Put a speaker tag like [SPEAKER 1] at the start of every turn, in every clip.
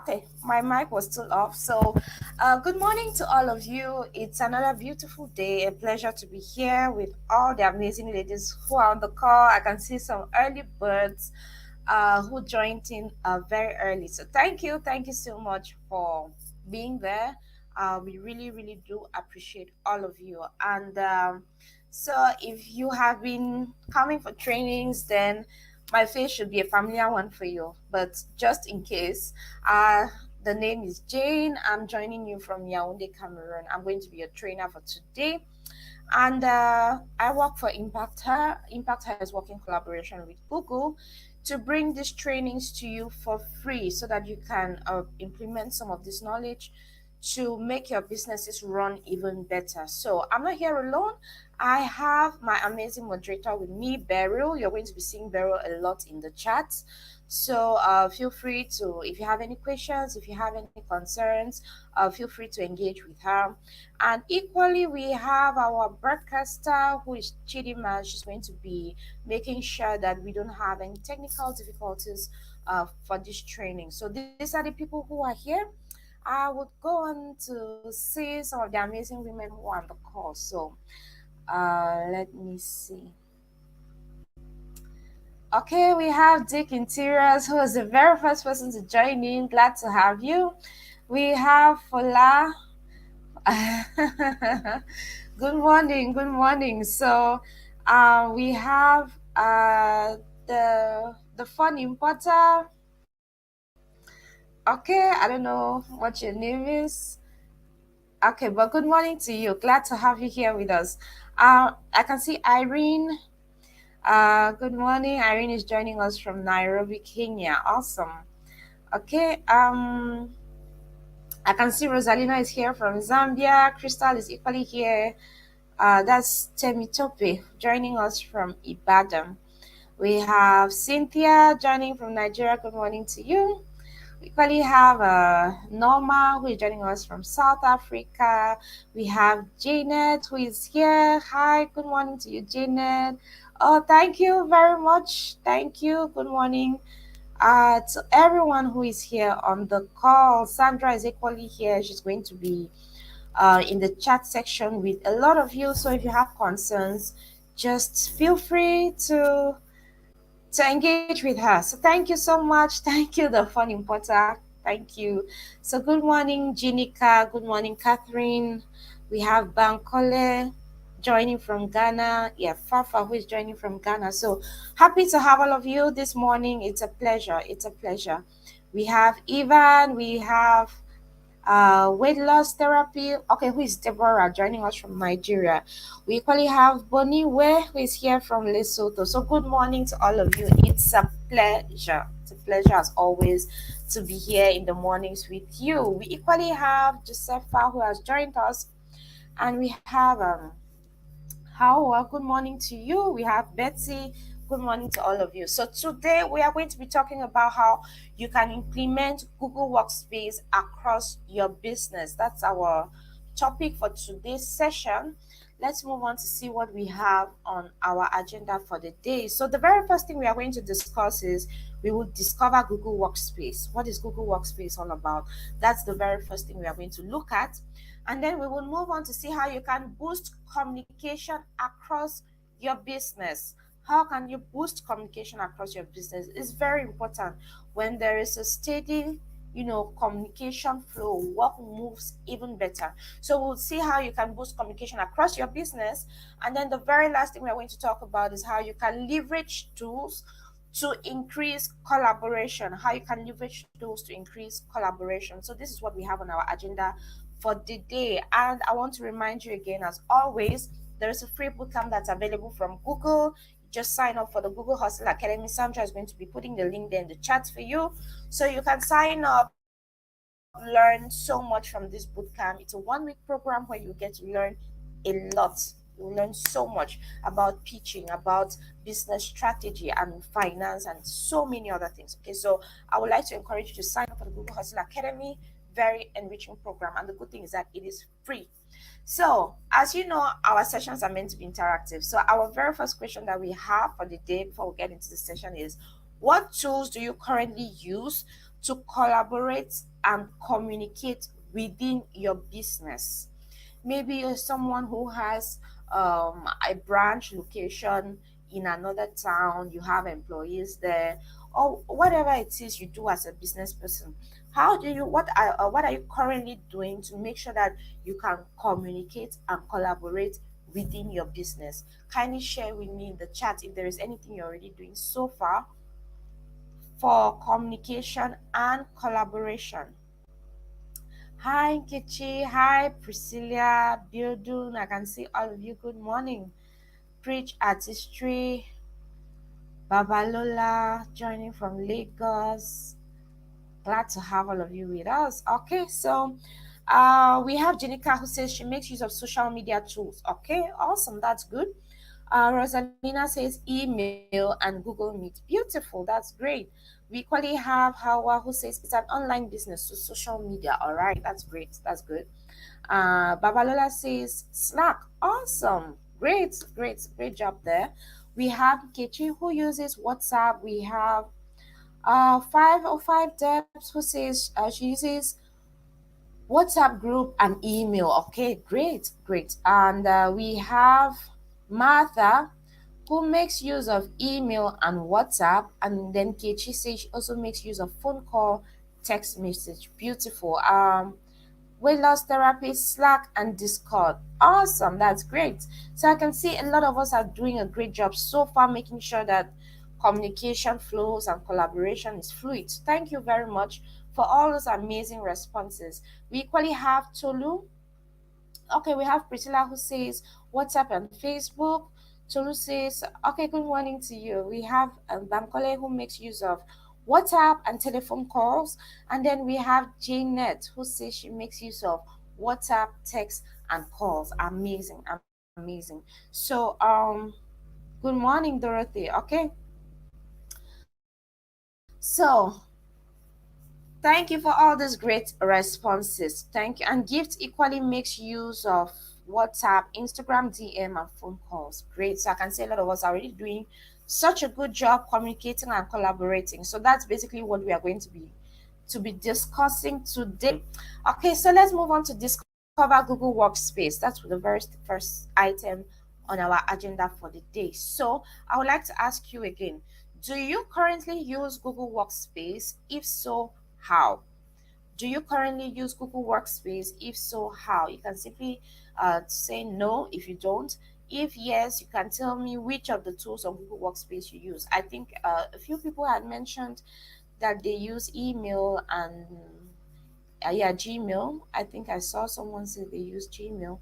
[SPEAKER 1] Okay, my mic was still off. So, good morning to all of you. It's another beautiful day. A pleasure to be here with all the amazing ladies who are on the call. I can see some early birds who joined in very early. So, thank you so much for being there. We really, really do appreciate all of you. And so, if you have been coming for trainings, then my face should be a familiar one for you. But just in case, uh, the name is Jane. I'm joining you from Yaoundé, Cameroon. I'm going to be a trainer for today. And I work for Impact Her. Impact Her is working collaboration with Google to bring these trainings to you for free so that you can implement some of this knowledge to make your businesses run even better. So I'm not here alone. I have my amazing moderator with me, Beryl. You're going to be seeing Beryl a lot in the chat. So feel free to, if you have any questions, if you have any concerns, feel free to engage with her. And equally, we have our broadcaster who is Chidima. She's going to be making sure that we don't have any technical difficulties for this training. So these are the people who are here. I would go on to see some of the amazing women who are on the call. So let me see. Okay, we have Dick Interiors, who is the very first person to join in. Glad to have you. We have Fola. Good morning, good morning. So we have the fun importer. Okay, I don't know what your name is. Okay, but good morning to you. Glad to have you here with us. I can see Irene. Good morning. Irene is joining us from Nairobi, Kenya. Awesome. Okay. I can see Rosalina is here from Zambia. Crystal is equally here. That's Temitope joining us from Ibadan. We have Cynthia joining from Nigeria. Good morning to you. We equally have Norma, who is joining us from South Africa. We have Janet, who is here. Hi, good morning to you, Janet. Oh, thank you very much. Thank you. Good morning to everyone who is here on the call. Sandra is equally here. She's going to be in the chat section with a lot of you. So if you have concerns, just feel free to engage with her. So thank you so much. Thank you, the fun importer. Thank you. So good morning, Jinika. Good morning, Catherine. We have Bankole joining from Ghana. Yeah, Fafa, who is joining from Ghana. So happy to have all of you this morning. It's a pleasure. It's a pleasure. We have Ivan. We have weight loss therapy. Okay, who is Deborah joining us from Nigeria? We equally have Bonnie Way, who is here from Lesotho. So good morning to all of you. It's a pleasure. It's a pleasure as always to be here in the mornings with you. We equally have Josepha, who has joined us, and we have Hawa. Good morning to you. We have Betsy. Good morning to all of you. So today we are going to be talking about how you can implement Google Workspace across your business. That's our topic for today's session. Let's move on to see what we have on our agenda for the day. So the very first thing we are going to discuss is we will discover Google Workspace. What is Google Workspace all about? That's the very first thing we are going to look at. And then we will move on to see how you can boost communication across your business. How can you boost communication across your business? It's very important. When there is a steady, communication flow, work moves even better. So we'll see how you can boost communication across your business. And then the very last thing we're going to talk about is how you can leverage tools to increase collaboration. How you can leverage tools to increase collaboration. So this is what we have on our agenda for the day. And I want to remind you again, as always, there is a free bootcamp that's available from Google. Just sign up for the Google Hustle Academy. Sandra is going to be putting the link there in the chat for you, so you can sign up, learn so much from this bootcamp. It's a 1-week program where you get to learn a lot. You learn so much about pitching, about business strategy and finance, and so many other things. Okay, so I would like to encourage you to sign up for the Google Hustle Academy. Very enriching program, and the good thing is that it is free. So as you know, our sessions are meant to be interactive. So our very first question that we have for the day before we get into the session is, what tools do you currently use to collaborate and communicate within your business. Maybe you're someone who has a branch location in another town, you have employees there, or whatever it is you do as a business person. How do you, what are you currently doing to make sure that you can communicate and collaborate within your business? Kindly share with me in the chat if there is anything you're already doing so far for communication and collaboration. Hi, Nkechi. Hi, Priscilla. Bildun. I can see all of you. Good morning. Preach Artistry. Babalola joining from Lagos. Glad to have all of you with us. Okay, so we have Jenica who says she makes use of social media tools. Okay, awesome. That's good. Rosalina says email and Google Meet. Beautiful. That's great. We equally have Hawa who says it's an online business, so social media. All right, that's great. That's good. Babalola says Slack. Awesome. Great, great, great job there. We have Kechi who uses WhatsApp. We have 505 Debs who says she uses WhatsApp group and email. Okay, great, great. And we have Martha who makes use of email and WhatsApp. And then Kechi says she also makes use of phone call, text message. Beautiful. Weight loss therapy, Slack, and Discord. Awesome, that's great. So I can see a lot of us are doing a great job so far, making sure that communication flows and collaboration is fluid. Thank you very much for all those amazing responses. We equally have Tolu. Okay, we have Priscilla who says WhatsApp and Facebook. Tolu says, okay, good morning to you. We have Bankole who makes use of WhatsApp and telephone calls. And then we have Janet who says she makes use of WhatsApp, text, and calls. Amazing, amazing. So, good morning, Dorothy. Okay. So, thank you for all these great responses. Thank you. And Gift equally makes use of WhatsApp, Instagram DM, and phone calls. Great. So I can say a lot of us are already doing such a good job communicating and collaborating. So that's basically what we are going to be discussing today. Okay, so let's move on to discover Google Workspace. That's the very first item on our agenda for the day. So I would like to ask you again, do you currently use Google Workspace? If so, how? Do you currently use Google Workspace? If so, how? You can simply say no if you don't. If yes, you can tell me which of the tools on Google Workspace you use. I think a few people had mentioned that they use email and yeah, Gmail. I think I saw someone say they use Gmail.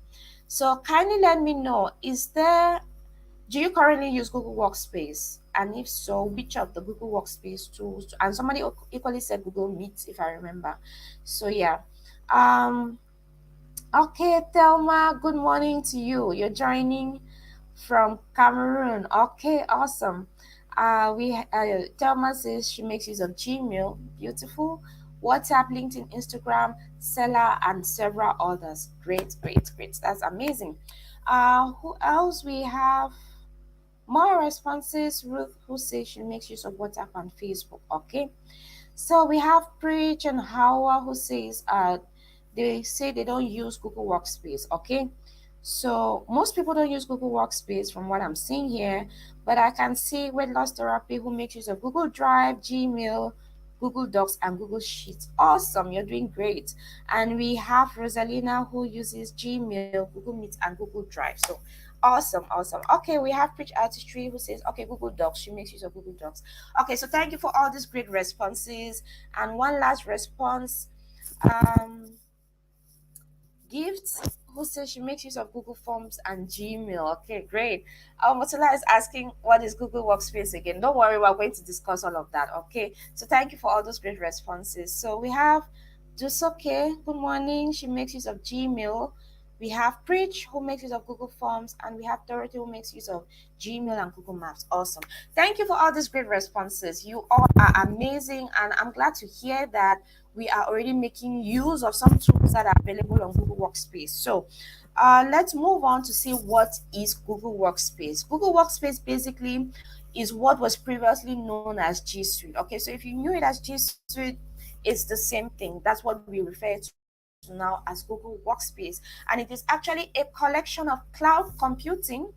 [SPEAKER 1] So kindly let me know, do you currently use Google Workspace? And if so, which of the Google Workspace tools? And somebody equally said Google Meet, if I remember. So yeah. Um, okay, Thelma, good morning to you. You're joining from Cameroon. Okay, awesome. Thelma says she makes use of Gmail. Beautiful. WhatsApp, LinkedIn, Instagram, Seller, and several others. Great, great, great. That's amazing. Who else we have? More responses. Ruth, who says she makes use of WhatsApp and Facebook. Okay. So we have Preach and Hawa, who says they say they don't use Google Workspace. Okay. So most people don't use Google Workspace from what I'm seeing here, but I can see weight loss therapy who makes use of Google Drive, Gmail, Google Docs, and Google Sheets. Awesome, you're doing great. And we have Rosalina who uses Gmail, Google Meet, and Google Drive. So awesome, awesome. Okay, we have Preach Artistry who says, okay, Google Docs. She makes use of Google Docs. Okay, so thank you for all these great responses. And one last response. Gifts, who says she makes use of Google Forms and Gmail. Okay, great. Motula is asking what is Google Workspace again. Don't worry, we're going to discuss all of that. Okay, so thank you for all those great responses. So we have Dusoke, good morning. She makes use of Gmail. We have Preach, who makes use of Google Forms, and we have Dorothy, who makes use of Gmail and Google Maps. Awesome. Thank you for all these great responses. You all are amazing, and I'm glad to hear that we are already making use of some tools that are available on Google Workspace. So let's move on to see what is Google Workspace. Google Workspace basically is what was previously known as G Suite. Okay, so if you knew it as G Suite, It's the same thing. That's what we refer to now as Google Workspace. And it is actually a collection of cloud computing,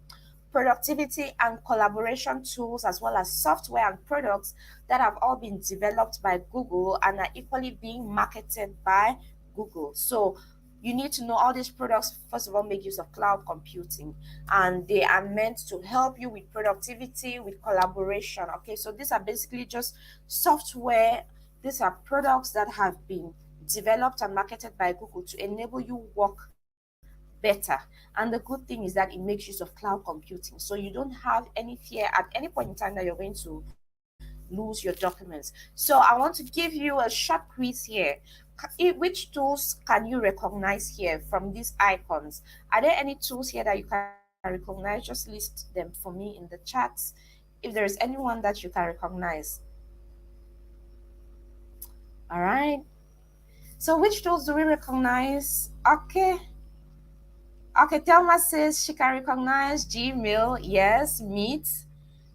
[SPEAKER 1] productivity, and collaboration tools, as well as software and products that have all been developed by Google and are equally being marketed by Google. So you need to know all these products, first of all, make use of cloud computing, and they are meant to help you with productivity, with collaboration. Okay, so these are basically just software. These are products that have been developed and marketed by Google to enable you work better. And the good thing is that it makes use of cloud computing. So you don't have any fear at any point in time that you're going to lose your documents. So I want to give you a short quiz here. Which tools can you recognize here from these icons? Are there any tools here that you can recognize? Just list them for me in the chat. If there is anyone that you can recognize. All right. So which tools do we recognize? Okay. Okay, Thelma says she can recognize Gmail, yes, Meet,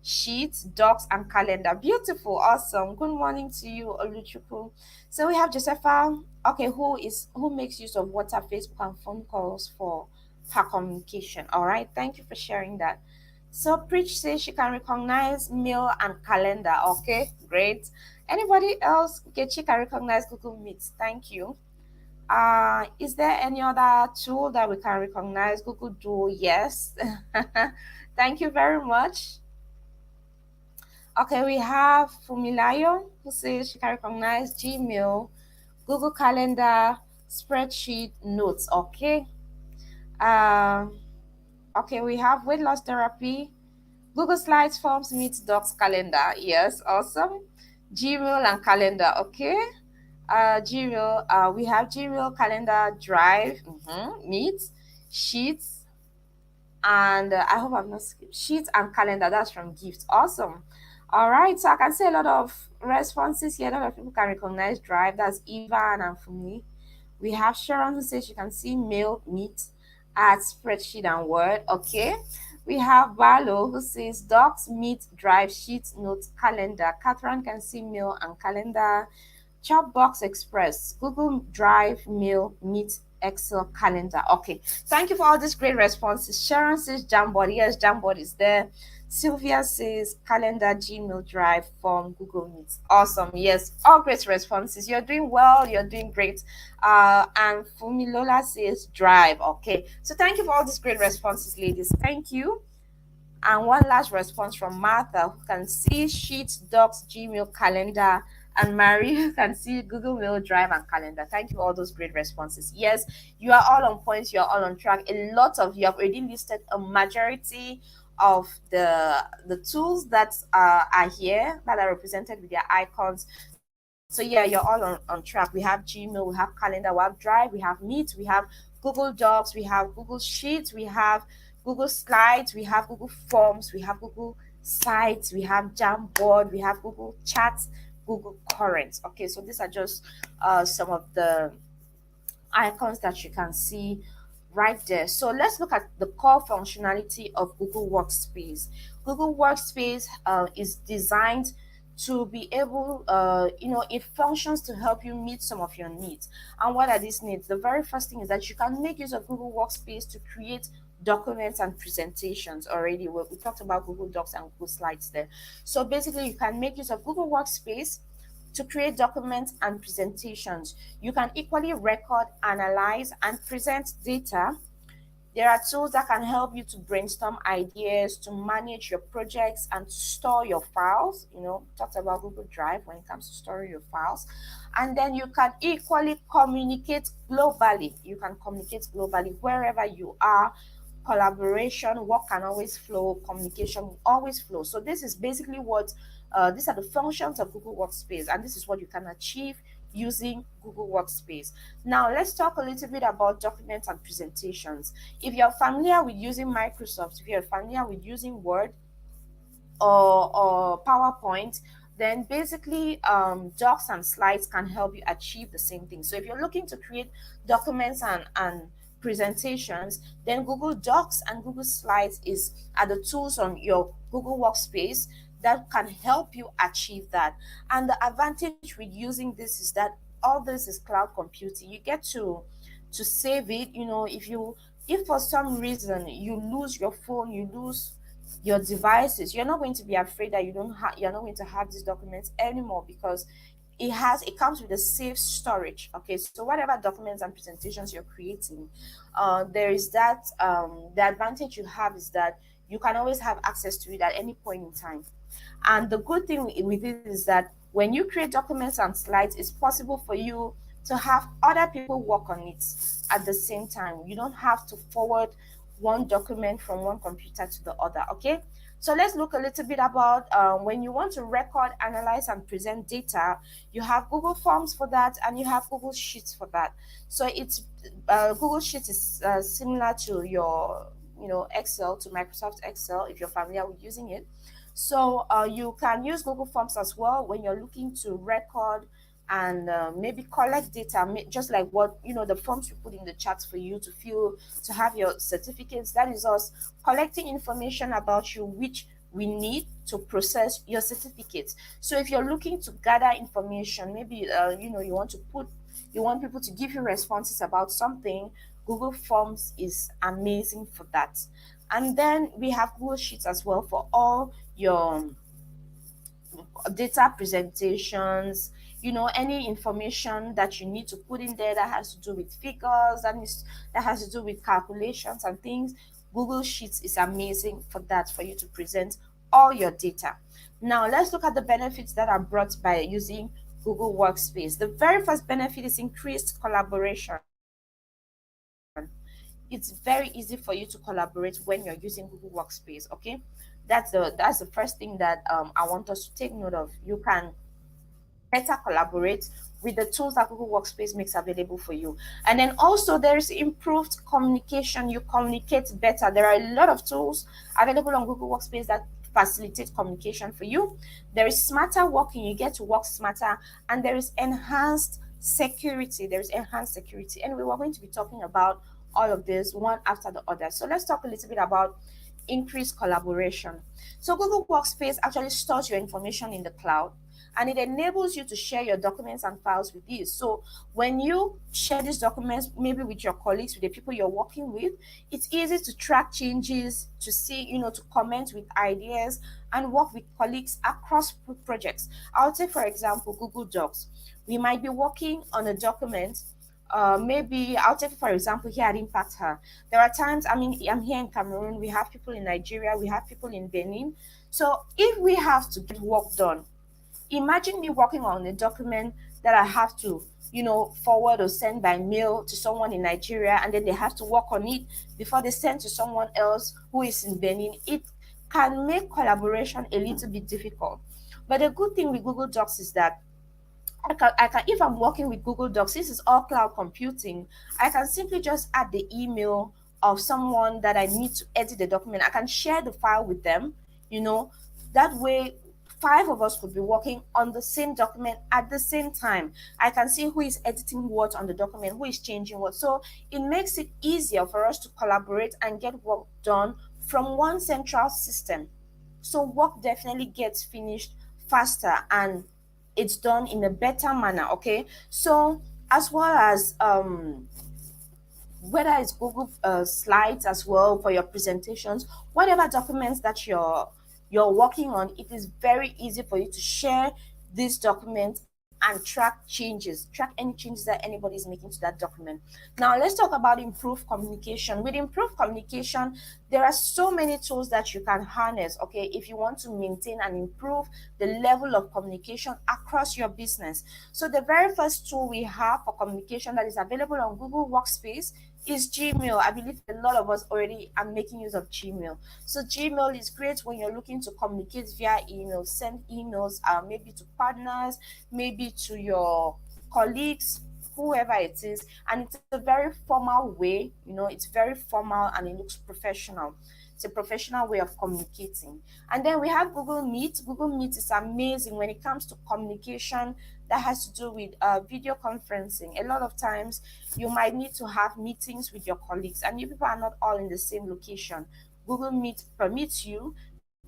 [SPEAKER 1] Sheets, Docs, and Calendar. Beautiful, awesome. Good morning to you, Oluchukwu. So we have Josepha, okay, who makes use of WhatsApp, Facebook, and phone calls for her communication. All right, thank you for sharing that. So Preach says she can recognize mail and calendar. Okay, great. Anybody else? Okay, she can recognize Google Meet. Thank you. Is there any other tool that we can recognize? Google Duo, yes. Thank you very much. Okay, we have Fumilayo who says she can recognize Gmail, Google Calendar, spreadsheet, notes. Okay. Okay, we have weight loss therapy, Google Slides, Forms, Meet, Docs, Calendar. Yes, awesome. Gmail and calendar. Okay. Gmail, we have Gmail, Calendar, Drive, Meet, Sheets, and I hope I've not skipped Sheets and Calendar. That's from Gift. Awesome. All right, so I can see a lot of responses here. A lot of people can recognize Drive. That's Ivan and Fumi. We have Sharon who says she can see Mail, Meet, Add, Spreadsheet, and Word. Okay. We have Barlow who says Docs, Meet, Drive, Sheets, Notes, Calendar. Catherine can see Mail and Calendar. Chatbox Express, Google Drive, Mail, Meet, Excel, Calendar. Okay, thank you for all these great responses. Sharon says Jamboard. Yes, Jamboard is there. Sylvia says Calendar, Gmail, Drive, Form, Google Meet. Awesome. Yes, all great responses. You're doing well. You're doing great. And Fumilola says Drive. Okay, so thank you for all these great responses, ladies. Thank you. And one last response from Martha, who can see Sheets, Docs, Gmail, Calendar, and Mary, who can see Google Mail, Drive, and Calendar. Thank you for all those great responses. Yes, you are all on point. You are all on track. A lot of you have already listed a majority of the tools that are here, that are represented with their icons. So yeah, you're all on track. We have Gmail, we have Calendar, we have Drive, we have Meet, we have Google Docs, we have Google Sheets, we have Google Slides, we have Google Forms, we have Google Sites, we have Jamboard, we have Google Chats, Google Currents. Okay, so these are just some of the icons that you can see right there. So let's look at the core functionality of Google Workspace. Google Workspace is designed to be able, it functions to help you meet some of your needs. And what are these needs? The very first thing is that you can make use of Google Workspace to create documents and presentations. Already we talked about Google Docs and Google Slides there. So basically you can make use of Google Workspace to create documents and presentations. You can equally record, analyze, and present data. There are tools that can help you to brainstorm ideas, to manage your projects, and to store your files. Talked about Google Drive when it comes to storing your files. And then you can equally communicate globally. You can communicate globally wherever you are. Collaboration, work can always flow, communication will always flow. So this is basically what these are the functions of Google Workspace, and this is what you can achieve using Google Workspace. Now let's talk a little bit about documents and presentations. If you're familiar with using Microsoft, if you're familiar with using Word or PowerPoint, then basically docs and slides can help you achieve the same thing. So if you're looking to create documents and presentations, then Google Docs and Google Slides are the tools on your Google Workspace that can help you achieve that. And the advantage with using this is that all this is cloud computing. You get to save it. If for some reason you lose your phone, you lose your devices, you're not going to be afraid that you're not going to have these documents anymore, because it comes with a safe storage. Okay, so whatever documents and presentations you're creating, there is that the advantage you have is that you can always have access to it at any point in time. And the good thing with it is that when you create documents and slides, it's possible for you to have other people work on it at the same time. You don't have to forward one document from one computer to the other. Okay, so let's look a little bit about when you want to record, analyze, and present data. You have Google Forms for that, and you have Google Sheets for that. So it's Google Sheets is similar to your Excel, to Microsoft Excel, if you're familiar with using it. So you can use Google Forms as well when you're looking to record and maybe collect data, just like what the forms we put in the chat for you to fill, to have your certificates. That is us collecting information about you, which we need to process your certificates. So if you're looking to gather information, maybe you want people to give you responses about something, Google Forms is amazing for that. And then we have Google Sheets as well for all your data presentations, any information that you need to put in there that has to do with figures, that has to do with calculations and things. Google Sheets is amazing for that, for you to present all your data. Now let's look at the benefits that are brought by using Google Workspace. The very first benefit is increased collaboration. It's very easy for you to collaborate when you're using Google Workspace. Okay, that's the first thing that I want us to take note of. You can better collaborate with the tools that Google Workspace makes available for you. And then also there is improved communication. You communicate better. There are a lot of tools available on Google Workspace that facilitate communication for you. There is smarter working. You get to work smarter. And there is enhanced security. There is enhanced security. Anyway, we're going to be talking about all of this one after the other. So let's talk a little bit about increased collaboration. So Google Workspace actually stores your information in the cloud, and it enables you to share your documents and files with ease. So when you share these documents, maybe with your colleagues, with the people you're working with, it's easy to track changes, to see, to comment with ideas and work with colleagues across projects. I'll take, for example, Google Docs. We might be working on a document. Maybe I'll take, for example, here at Impact Her. There are times, I'm here in Cameroon, we have people in Nigeria, we have people in Benin. So if we have to get work done, imagine me working on a document that I have to, forward or send by mail to someone in Nigeria, and then they have to work on it before they send to someone else who is in Benin. It can make collaboration a little bit difficult. But the good thing with Google Docs is that if I'm working with Google Docs, this is all cloud computing. I can simply just add the email of someone that I need to edit the document. I can share the file with them, that way five of us could be working on the same document at the same time. I can see who is editing what on the document, who is changing what. So it makes it easier for us to collaborate and get work done from one central system. So work definitely gets finished faster, and it's done in a better manner. Okay, so as well as whether it's Google Slides as well for your presentations, whatever documents that you're working on, it is very easy for you to share these documents and track changes, track any changes that anybody is making to that document. Now let's talk about improved communication. With improved communication, there are so many tools that you can harness, okay, if you want to maintain and improve the level of communication across your business. So the very first tool we have for communication that is available on Google Workspace is Gmail. I believe a lot of us already are making use of Gmail. So Gmail is great when you're looking to communicate via email, send emails, maybe to partners, maybe to your colleagues, whoever it is. And it's a very formal way, it's very formal and it looks professional. It's a professional way of communicating. And then we have Google Meet. Google Meet is amazing when it comes to communication that has to do with video conferencing. A lot of times you might need to have meetings with your colleagues, and you people are not all in the same location. Google Meet permits you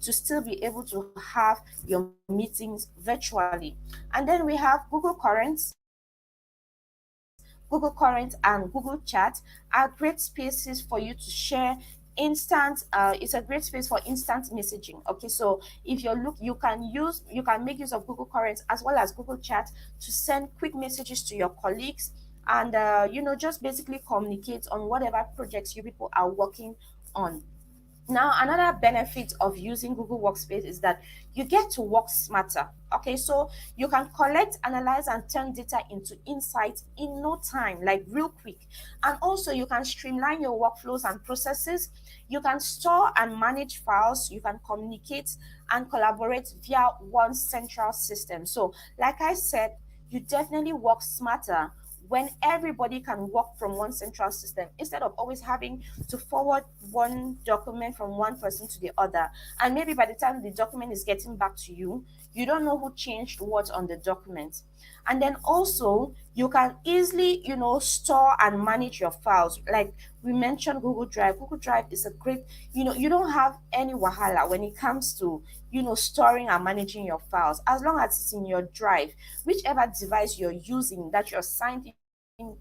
[SPEAKER 1] to still be able to have your meetings virtually. And then we have Google Currents. Google Current and Google Chat are great spaces for you to share instant it's a great space for instant messaging. Okay, so if you look, you can make use of Google Current as well as Google Chat to send quick messages to your colleagues, and just basically communicate on whatever projects you people are working on. Now, another benefit of using Google Workspace is that you get to work smarter. Okay, so you can collect, analyze, and turn data into insights in no time, like real quick. And also, you can streamline your workflows and processes. You can store and manage files. You can communicate and collaborate via one central system. So, like I said, you definitely work smarter when everybody can work from one central system instead of always having to forward one document from one person to the other. And maybe by the time the document is getting back to you, you don't know who changed what on the document. And then also, you can easily, store and manage your files. Like we mentioned Google Drive. Google Drive is a great, you don't have any wahala when it comes to, storing and managing your files. As long as it's in your drive, whichever device you're using that you're signed in,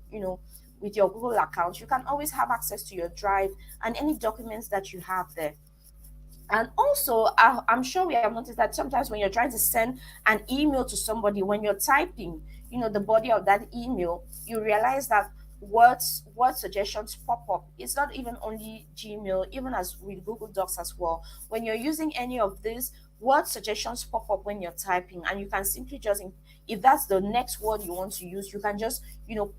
[SPEAKER 1] with your Google account, you can always have access to your drive and any documents that you have there. And also, I'm sure we have noticed that sometimes when you're trying to send an email to somebody, when you're typing, the body of that email, you realize that word suggestions pop up. It's not even only Gmail, even as with Google Docs as well. When you're using any of these, word suggestions pop up when you're typing, and you can simply just, if that's the next word you want to use, you can just,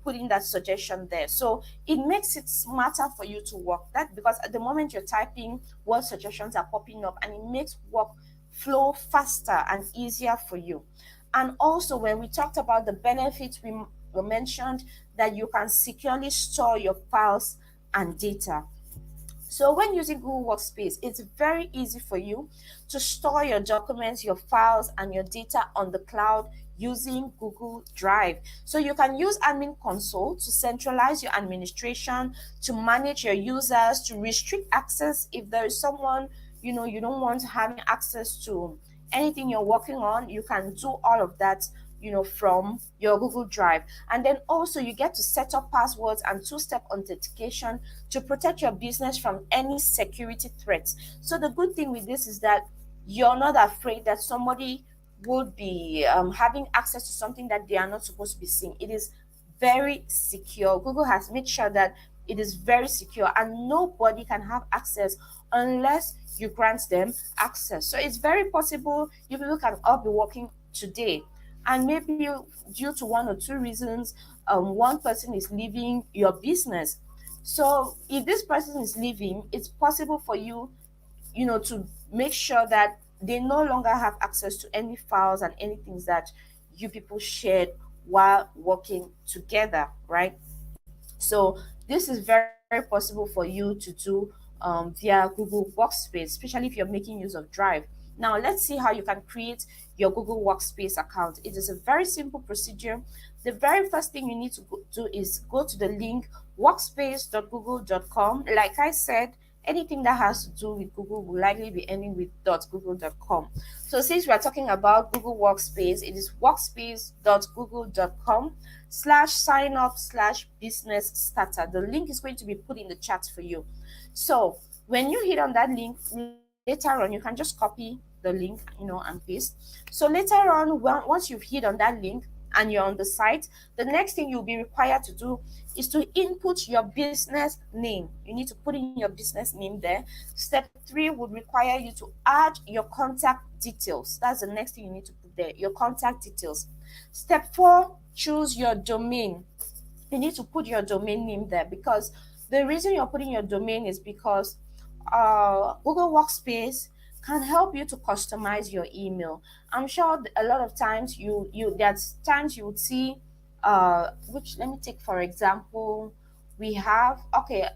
[SPEAKER 1] put in that suggestion there. So it makes it smarter for you to work that, because at the moment you're typing, word suggestions are popping up, and it makes work flow faster and easier for you. And also, when we talked about the benefits, we mentioned that you can securely store your files and data. So when using Google Workspace, it's very easy for you to store your documents, your files, and your data on the cloud using Google Drive. So you can use Admin Console to centralize your administration, to manage your users, to restrict access if there is someone you don't want having access to anything you're working on. You can do all of that from your Google Drive. And then also you get to set up passwords and two-step authentication to protect your business from any security threats. So the good thing with this is that you're not afraid that somebody would be having access to something that they are not supposed to be seeing. It is very secure. Google has made sure that it is very secure, and nobody can have access unless you grant them access. So it's very possible you people can all be working today, and maybe due to one or two reasons, one person is leaving your business. So if this person is leaving, it's possible for you, to make sure that they no longer have access to any files and any things that you people shared while working together, right? So this is very, very possible for you to do via Google Workspace, especially if you're making use of Drive. Now let's see how you can create your Google Workspace account. It is a very simple procedure. The very first thing you need to do is go to the link workspace.google.com. Like I said, anything that has to do with Google will likely be ending with .google.com. So since we are talking about Google Workspace, it is workspace.google.com /sign up /business starter. The link is going to be put in the chat for you. So when you hit on that link, later on you can just copy the link, and paste. So later on, once you've hit on that link and you're on the site, the next thing you'll be required to do is to input your business name. You need to put in your business name there. Step 3 would require you to add your contact details. That's the next thing you need to put there, your contact details. Step 4, choose your domain. You need to put your domain name there, because the reason you're putting your domain is because Google Workspace can help you to customize your email. I'm sure a lot of times there's times you would see which, let me take for example, we have, okay,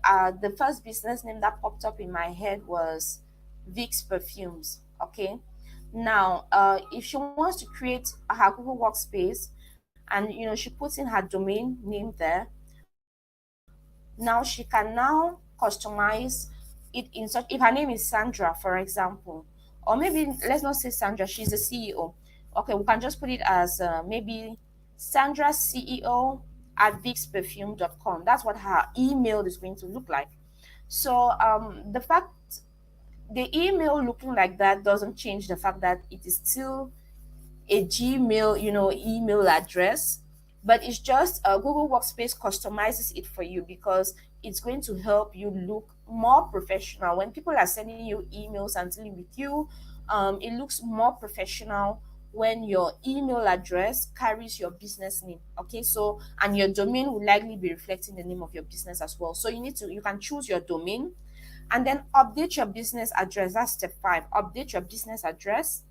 [SPEAKER 1] the first business name that popped up in my head was Vicks Perfumes. Okay, now if she wants to create her Google Workspace, and she puts in her domain name there, now she can now customize it in such, if her name is Sandra, for example, or maybe let's not say Sandra, she's the CEO. Okay, we can just put it as maybe Sandra CEO at vixperfume.com. That's what her email is going to look like. So the fact the email looking like that doesn't change the fact that it is still a Gmail, email address, but it's just Google Workspace customizes it for you because it's going to help you look more professional. When people are sending you emails and dealing with you, it looks more professional when your email address carries your business name. Okay, so and your domain will likely be reflecting the name of your business as well. So you can choose your domain and then update your business address. That's step 5. Update your business address,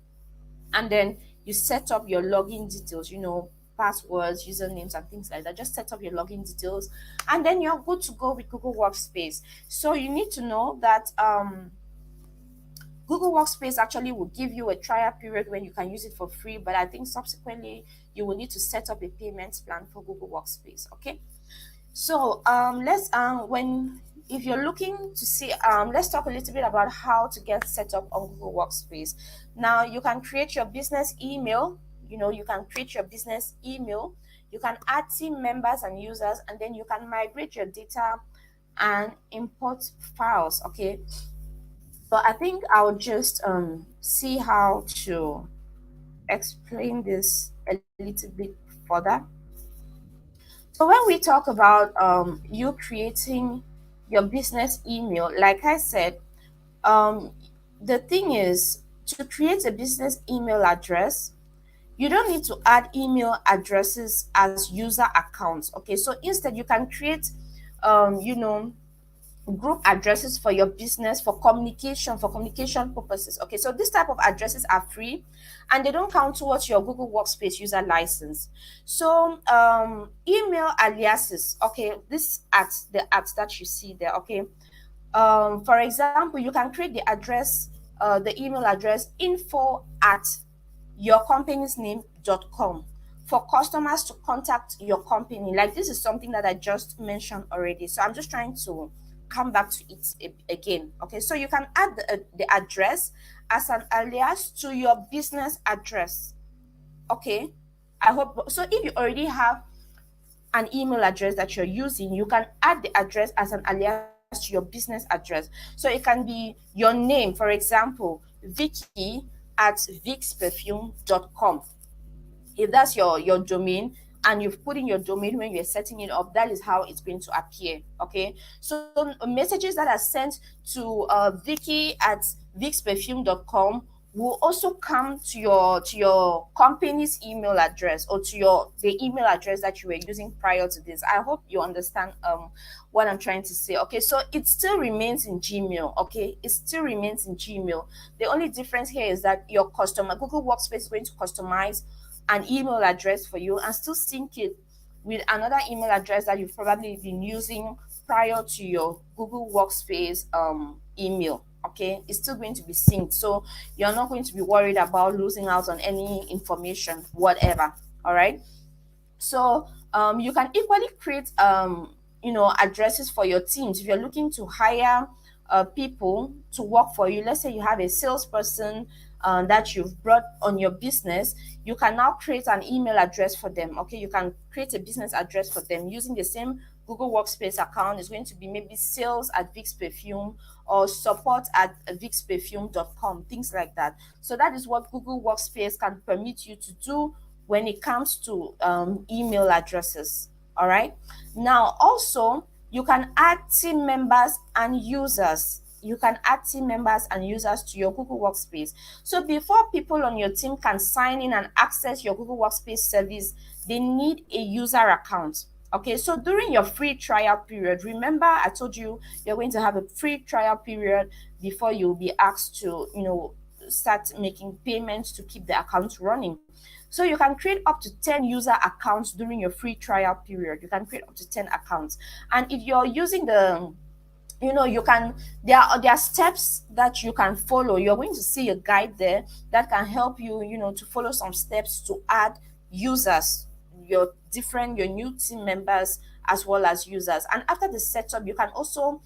[SPEAKER 1] and then you set up your login details, passwords, usernames, and things like that. Just set up your login details, and then you're good to go with Google Workspace. So you need to know that Google Workspace actually will give you a trial period when you can use it for free, but I think subsequently you will need to set up a payment plan for Google Workspace. Okay. So let's when if you're looking to see let's talk a little bit about how to get set up on Google Workspace. Now you can create your business email. You can create your business email. You can add team members and users, and then you can migrate your data and import files. Okay. So I think I'll just see how to explain this a little bit further. So when we talk about you creating your business email, like I said, um, the thing is to create a business email address, you don't need to add email addresses as user accounts. Okay, so instead you can create, group addresses for your business for communication purposes. Okay, so this type of addresses are free and they don't count towards your Google Workspace user license. So email aliases, okay, the ads that you see there. Okay, for example, you can create the email address info at yourcompaniesname.com for customers to contact your company. Like, this is something that I just mentioned already, so I'm just trying to come back to it again. Okay, so you can add the address as an alias to your business address. Okay, I hope so. If you already have an email address that you're using, you can add the address as an alias to your business address. So it can be your name, for example, Vicky at vixperfume.com. If that's your domain and you've put in your domain when you're setting it up, that is how it's going to appear. Okay, so messages that are sent to Vicky at vixperfume.com will also come to your company's email address, or to the email address that you were using prior to this. I hope you understand what I'm trying to say. Okay, so it still remains in Gmail. Okay, it still remains in Gmail. The only difference here is that your Google Workspace is going to customize an email address for you and still sync it with another email address that you've probably been using prior to your Google Workspace email. Okay, it's still going to be synced, so you're not going to be worried about losing out on any information, whatever. All right, so you can equally create addresses for your teams. If you're looking to hire people to work for you, let's say you have a salesperson that you've brought on your business, you can now create an email address for them. Okay, you can create a business address for them using the same Google Workspace account. Is going to be maybe sales at vixperfume or support at vixperfume.com, things like that. So that is what Google Workspace can permit you to do when it comes to email addresses. All right, now also you can add team members and users. You can add team members and users to your Google Workspace. So before people on your team can sign in and access your Google Workspace service, they need a user account. Okay, so during your free trial period, remember I told you you're going to have a free trial period before you'll be asked to, start making payments to keep the account running. So you can create up to 10 user accounts during your free trial period. You can create up to 10 accounts. And if you're using there are steps that you can follow. You're going to see a guide there that can help you, to follow some steps to add users, your new team members, as well as users. And after the setup, you can also,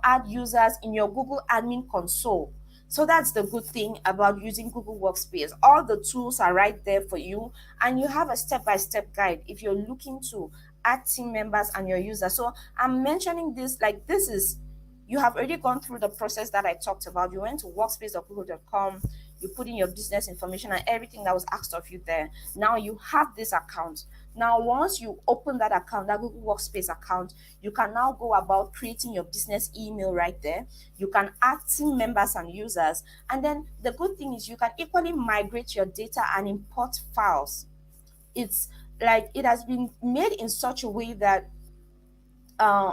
[SPEAKER 1] add users in your Google admin console. So that's the good thing about using Google Workspace. All the tools are right there for you, and you have a step-by-step guide if you're looking to add team members and your users. So I'm mentioning this like this is, you have already gone through the process that I talked about. You went to workspace.google.com, you put in your business information and everything that was asked of you there. Now you have this account. Now, once you open that account, that Google Workspace account, you can now go about creating your business email right there. You can add team members and users. And then the good thing is you can equally migrate your data and import files. It's like it has been made in such a way that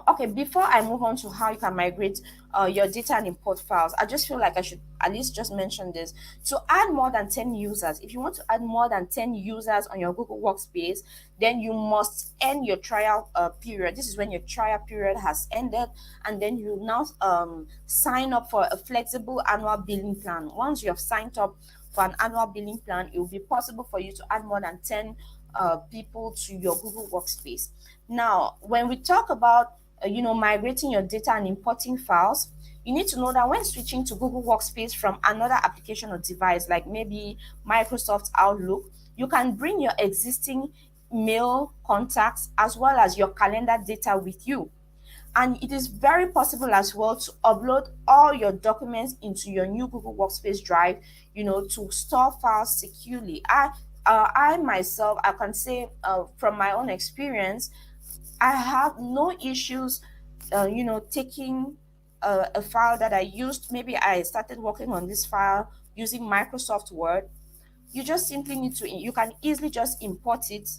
[SPEAKER 1] okay, before I move on to how you can migrate your data and import files, I just feel like I should at least just mention this. To add more than 10 users, if you want to add more than 10 users on your Google Workspace, then you must end your trial period. This is when your trial period has ended, and then you now sign up for a flexible annual billing plan. Once you have signed up for an annual billing plan, it will be possible for you to add more than 10 people to your Google Workspace. Now, when we talk about migrating your data and importing files, you need to know that when switching to Google Workspace from another application or device, like maybe Microsoft Outlook, you can bring your existing mail contacts as well as your calendar data with you. And it is very possible as well to upload all your documents into your new Google Workspace drive, to store files securely. I myself, I can say from my own experience, I have no issues, taking a file that I used. Maybe I started working on this file using Microsoft Word. You just simply need to, you can easily just import it,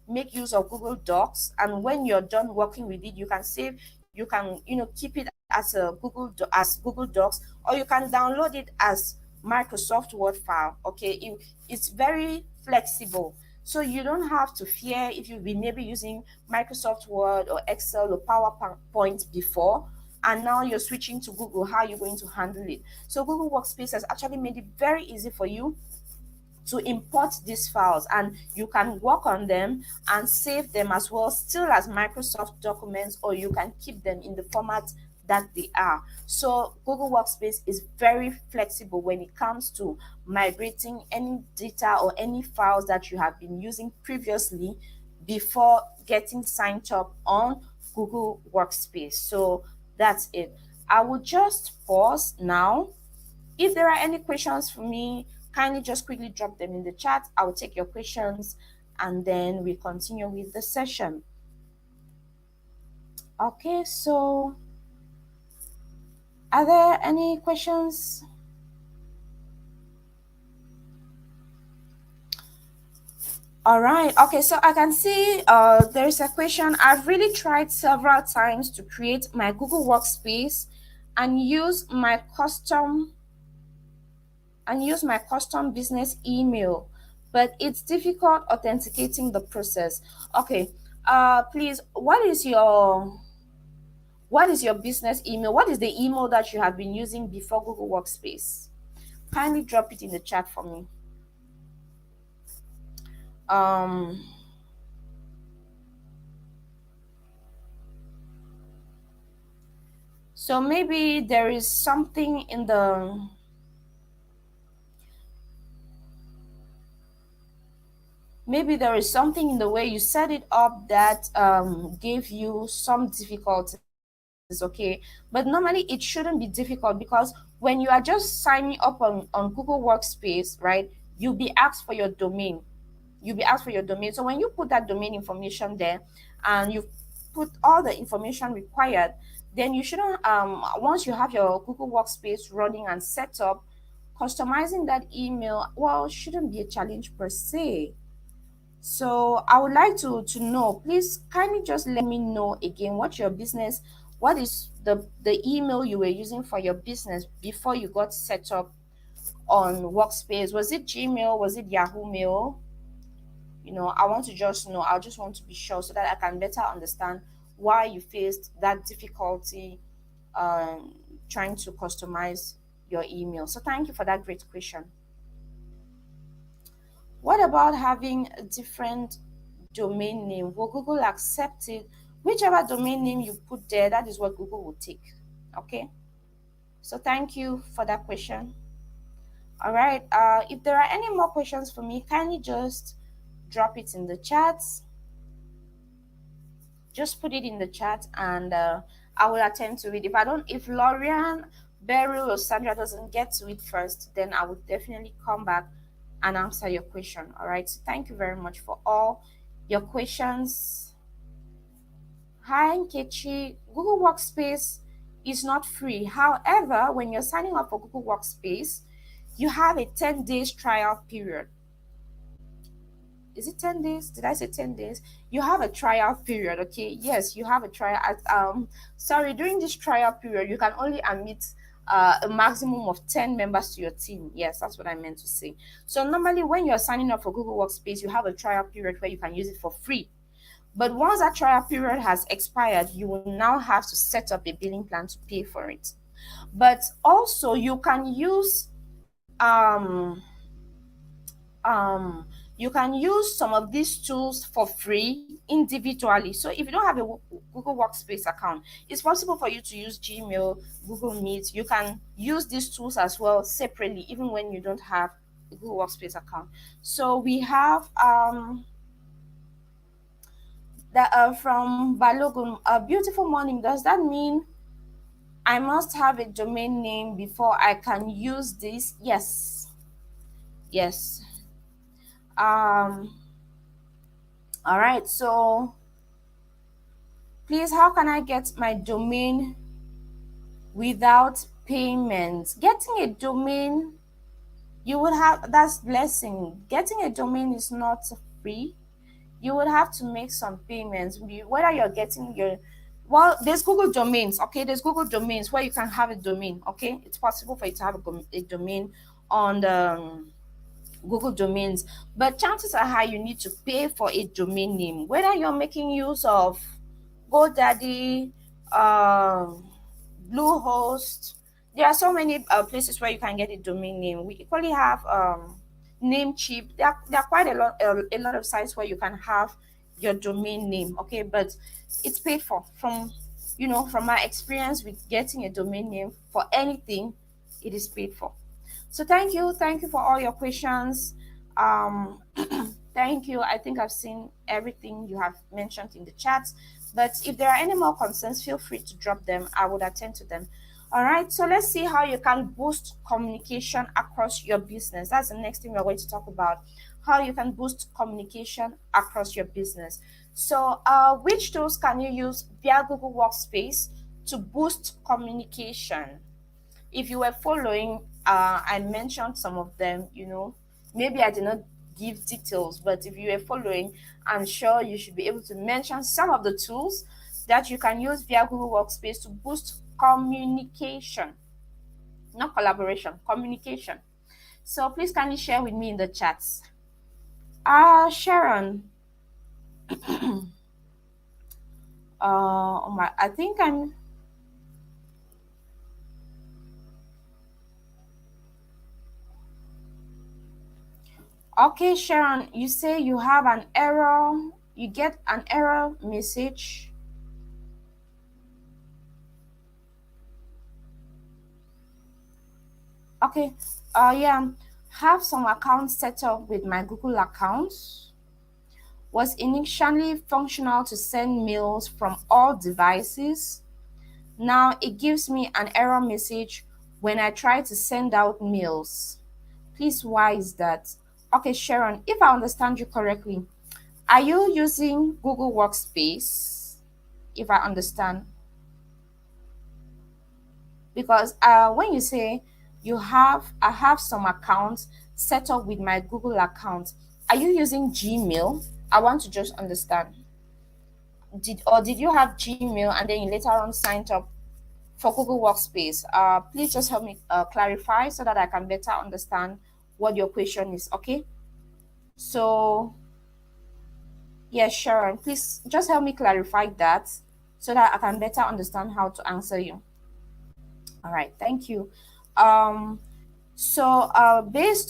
[SPEAKER 1] make use of Google Docs, and when you're done working with it, you can save, you can, keep it as a Google Docs, or you can download it as Microsoft Word file. Okay, it's very flexible. So you don't have to fear if you've been maybe using Microsoft Word or Excel or PowerPoint before, and now you're switching to Google, how you're going to handle it. So Google Workspace has actually made it very easy for you to import these files, and you can work on them and save them as well, still as Microsoft documents, or you can keep them in the format that they are. So Google Workspace is very flexible when it comes to migrating any data or any files that you have been using previously before getting signed up on Google Workspace. So that's it. I will just pause now. If there are any questions for me, kindly just quickly drop them in the chat. I will take your questions and then we continue with the session. Okay, so are there any questions? All right. Okay, so I can see there's a question. I've really tried several times to create my Google Workspace and use my custom business email, but it's difficult authenticating the process. Okay, please, what is your business email? What is the email that you have been using before Google Workspace? Kindly drop it in the chat for me. So maybe there is something in the way you set it up that gave you some difficulties. Okay, but normally it shouldn't be difficult, because when you are just signing up on Google Workspace, right, you'll be asked for your domain. So when you put that domain information there and you put all the information required, then you shouldn't once you have your Google Workspace running and set up, customizing that email, well, shouldn't be a challenge per se. So I would like to know, please kindly just let me know again what is the email you were using for your business before you got set up on Workspace. Was it Gmail? Was it Yahoo Mail? I want to just know. I just want to be sure so that I can better understand why you faced that difficulty trying to customize your email. So thank you for that great question. What about having a different domain name? Will Google accept it? Whichever domain name you put there, that is what Google will take. Okay, so thank you for that question. All right, if there are any more questions for me, kindly just drop it in the chat. just put it in the chat, and I will attend to it. If I don't, if Lorian, Beryl, or Sandra doesn't get to it first, then I will definitely come back and answer your question. All right. So thank you very much for all your questions. Hi, Nkechi. Google Workspace is not free. However, when you're signing up for Google Workspace, you have a 10 days trial period. Is it 10 days? Did I say 10 days? You have a trial period, okay? Yes, you have a trial. Sorry, during this trial period, you can only admit a maximum of 10 members to your team. Yes, that's what I meant to say. So normally when you're signing up for Google Workspace, you have a trial period where you can use it for free. But once that trial period has expired, you will now have to set up a billing plan to pay for it. But also you can use um um you can use some of these tools for free individually. So if you don't have a Google Workspace account, it's possible for you to use Gmail, Google Meet. You can use these tools as well separately, even when you don't have a Google Workspace account. So we have that from Balogun, a beautiful morning. Does that mean I must have a domain name before I can use this? Yes. Yes. All right. So please, how can I get my domain without payment? Getting a domain, you would have, that's blessing. Getting a domain is not free. You would have to make some payments. Whether you're getting your, well, there's Google domains, okay? There's Google domains where you can have a domain, okay? It's possible for you to have a domain on the Google domains, but chances are high you need to pay for a domain name. Whether you're making use of GoDaddy, Bluehost, there are so many places where you can get a domain name. We equally have Namecheap. There are quite a lot of sites where you can have your domain name, okay? But it's paid for. From my experience with getting a domain name for anything, it is paid for. So thank you for all your questions. Thank you. I think I've seen everything you have mentioned in the chat, but if there are any more concerns, feel free to drop them. I would attend to them. All right, so let's see how you can boost communication across your business. That's the next thing we're going to talk about, how you can boost communication across your business. So which tools can you use via Google Workspace to boost communication? If you were following, I mentioned some of them. Maybe I did not give details, but if you were following, I'm sure you should be able to mention some of the tools that you can use via Google Workspace to boost communication, not collaboration, communication. So please kindly share with me in the chats. Sharon. I think I'm. Okay, Sharon, you say you have an error. You get an error message. Okay, yeah, have some accounts set up with my Google accounts. Was initially functional to send mails from all devices. Now it gives me an error message when I try to send out mails. Please, why is that? Okay, Sharon, if I understand you correctly, are you using Google Workspace? If I understand. Because when you say I have some accounts set up with my Google account, are you using Gmail? I want to just understand. Did you have Gmail and then you later on signed up for Google Workspace? Please just help me clarify so that I can better understand what your question is, okay? So, yes, Sharon, please just help me clarify that so that I can better understand how to answer you. All right, thank you. Based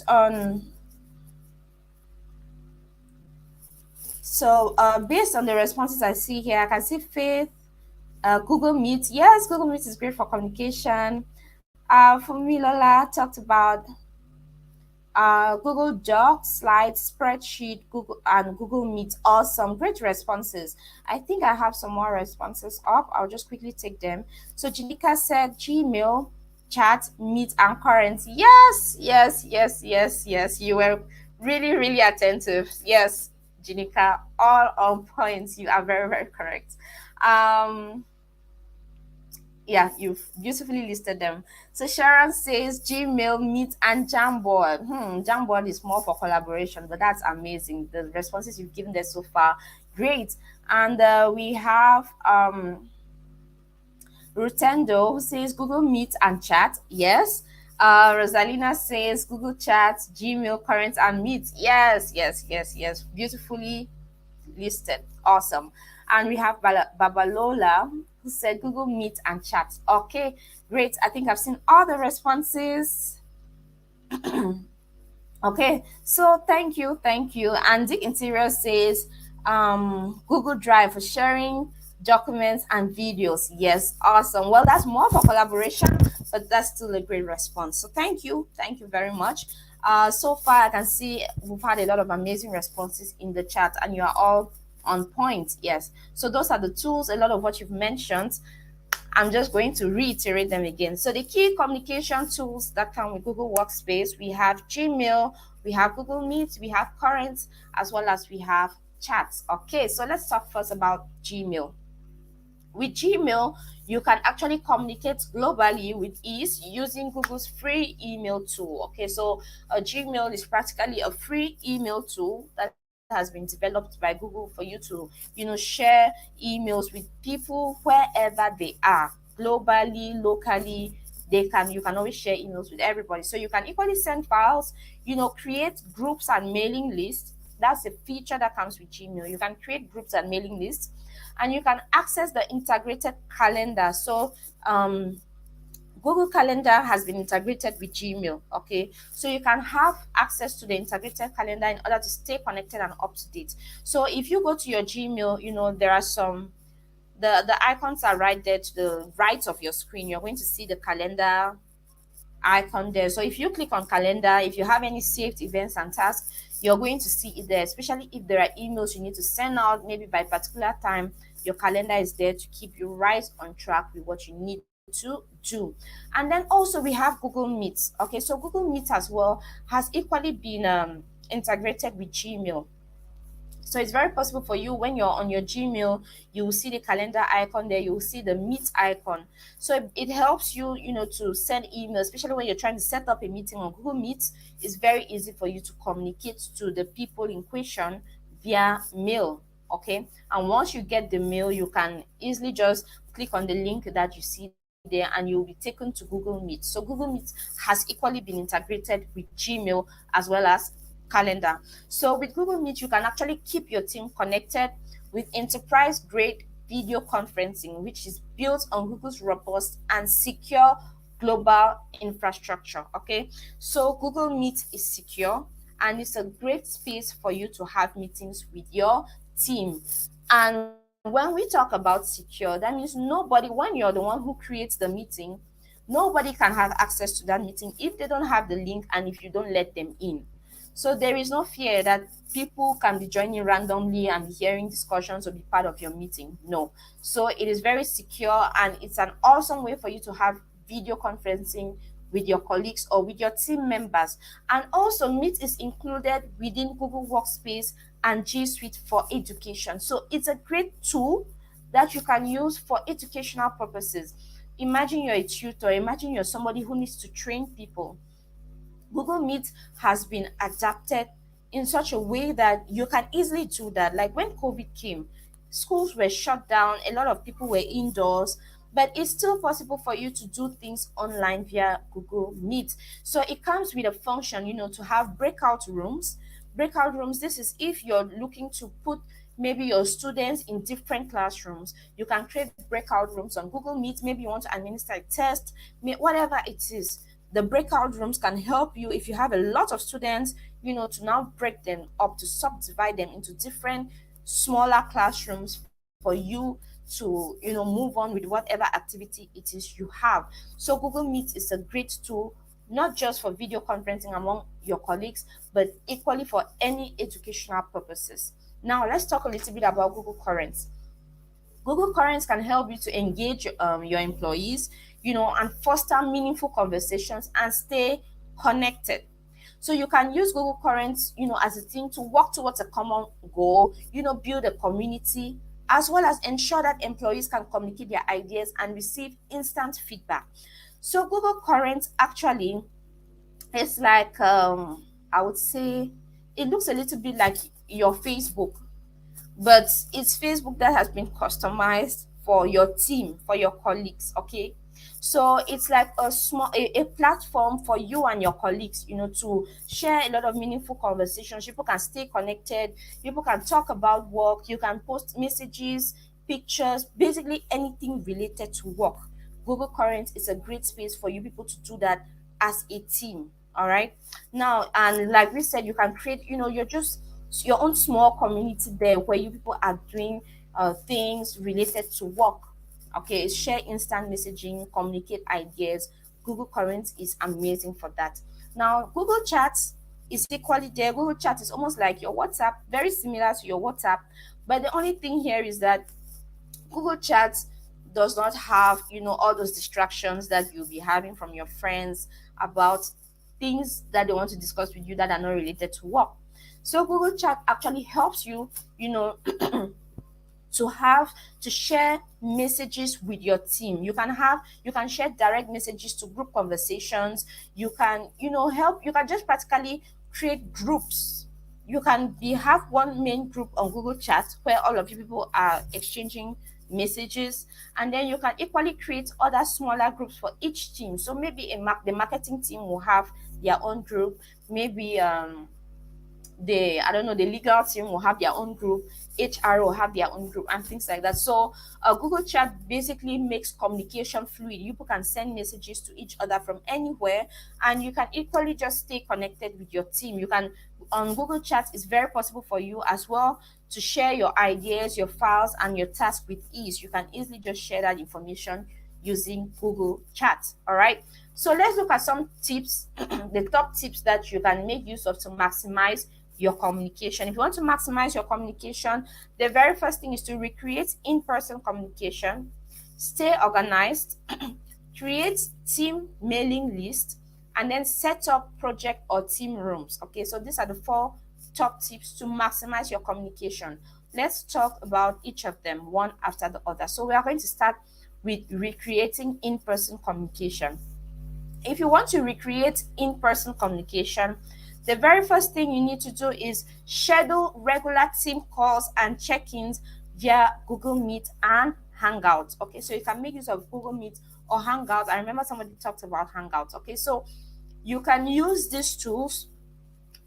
[SPEAKER 1] on the responses I see here, I can see Faith, Google Meet. Yes, Google Meet is great for communication. For me, Lola talked about Google Docs, Slides, Spreadsheet, Google and Google Meet. Awesome, great responses. I think I have some more responses up. I'll just quickly take them. So Janika said Gmail, chat, meet, and current. Yes, yes, yes, yes, yes. You were really, really attentive. Yes, Janika, all on point. You are very, very correct. Um, yeah, you've beautifully listed them. So Sharon says Gmail, Meet, and Jamboard. Jamboard is more for collaboration, but that's amazing. The responses you've given there so far, great. And we have Rutendo, who says Google Meet and Chat. Yes. Rosalina says Google Chat, Gmail, Current, and Meet. Yes, yes, yes, yes. Beautifully listed. Awesome. And we have Babalola, who said Google Meet and Chat. Okay, great. I think I've seen all the responses. Okay, so thank you. And the interior says Google Drive for sharing documents and videos. Yes, awesome. Well, that's more for collaboration, but that's still a great response. So thank you very much. So far I can see we've had a lot of amazing responses in the chat, and you are all on point. Yes, so those are the tools. A lot of what you've mentioned, I'm just going to reiterate them again. So the key communication tools that come with Google Workspace, we have Gmail, we have Google Meet, we have Current, as well as we have Chats. Okay, so let's talk first about Gmail. With Gmail, you can actually communicate globally with ease using Google's free email tool. Okay, so Gmail is practically a free email tool that has been developed by Google for you to, share emails with people wherever they are, globally, locally. You can always share emails with everybody. So you can equally send files, create groups and mailing lists. That's a feature that comes with Gmail. You can create groups and mailing lists, and you can access the integrated calendar. So Google Calendar has been integrated with Gmail. Okay, so you can have access to the integrated calendar in order to stay connected and up to date. So if you go to your Gmail, there are some, the icons are right there to the right of your screen. You're going to see the calendar icon there. So if you click on calendar, if you have any saved events and tasks, you're going to see it there, especially if there are emails you need to send out maybe by particular time. Your calendar is there to keep you right on track with what you need to do. And then also we have Google Meet. Okay, so Google Meet as well has equally been integrated with Gmail. So it's very possible for you, when you're on your Gmail, you will see the calendar icon there, you will see the Meet icon. So it helps you, to send emails, especially when you're trying to set up a meeting on Google Meet. It's very easy for you to communicate to the people in question via mail. Okay, and once you get the mail, you can easily just click on the link that you see there, and you'll be taken to Google Meet. So Google Meet has equally been integrated with Gmail as well as calendar. So with Google Meet, you can actually keep your team connected with enterprise grade video conferencing, which is built on Google's robust and secure global infrastructure. Okay, so Google Meet is secure, and it's a great space for you to have meetings with your team. And when we talk about secure, that means nobody, when you're the one who creates the meeting, nobody can have access to that meeting if they don't have the link and if you don't let them in. So there is no fear that people can be joining randomly and be hearing discussions or be part of your meeting. No. So it is very secure, and it's an awesome way for you to have video conferencing with your colleagues or with your team members. And also Meet is included within Google Workspace and G Suite for education. So it's a great tool that you can use for educational purposes. Imagine you're a tutor, imagine you're somebody who needs to train people. Google Meet has been adapted in such a way that you can easily do that. Like when COVID came, schools were shut down, a lot of people were indoors, but it's still possible for you to do things online via Google Meet. So it comes with a function, to have breakout rooms. Breakout rooms, this is if you're looking to put maybe your students in different classrooms. You can create breakout rooms on Google Meet. Maybe you want to administer a test, whatever it is. The breakout rooms can help you if you have a lot of students, to now break them up, to subdivide them into different smaller classrooms for you to, move on with whatever activity it is you have. So Google Meet is a great tool not just for video conferencing among your colleagues, but equally for any educational purposes. Now, let's talk a little bit about Google Currents. Google Currents can help you to engage your employees, and foster meaningful conversations and stay connected. So you can use Google Currents, as a team to work towards a common goal, build a community, as well as ensure that employees can communicate their ideas and receive instant feedback. So Google Currents actually is like, I would say, it looks a little bit like your Facebook, but it's Facebook that has been customized for your team, for your colleagues. Okay, so it's like a platform for you and your colleagues, to share a lot of meaningful conversations. People can stay connected, people can talk about work, you can post messages, pictures, basically anything related to work. Google Current is a great space for you people to do that as a team. All right, now, and like we said, you can create, you're just your own small community there where you people are doing things related to work. Okay, share instant messaging, communicate ideas. Google Current is amazing for that. Now, Google Chats is equally there. Google Chat is almost like your WhatsApp, very similar to your WhatsApp, but the only thing here is that Google Chat does not have, all those distractions that you'll be having from your friends about things that they want to discuss with you that are not related to work. So Google Chat actually helps you, to have to share messages with your team. You can share direct messages to group conversations. You can, help, you can just practically create groups. You can have one main group on Google Chat where all of you people are exchanging messages, and then you can equally create other smaller groups for each team. So maybe the marketing team will have their own group. Maybe the I don't know, the legal team will have their own group, HR will have their own group, and things like that. So Google Chat basically makes communication fluid. You can send messages to each other from anywhere, and you can equally just stay connected with your team. You can, on Google Chat, it's very possible for you as well to share your ideas, your files, and your tasks with ease. You can easily just share that information using Google Chat. All right, so let's look at some tips, the top tips that you can make use of to maximize your communication. If you want to maximize your communication, the very first thing is to recreate in-person communication, stay organized, create team mailing list, and then set up project or team rooms. Okay, so these are the 4 top tips to maximize your communication. Let's talk about each of them one after the other. So we are going to start with recreating in-person communication. If you want to recreate in-person communication, the very first thing you need to do is schedule regular team calls and check-ins via Google Meet and Hangouts. Okay, so you can make use of Google Meet or Hangouts. I remember somebody talked about Hangouts. Okay, so you can use these tools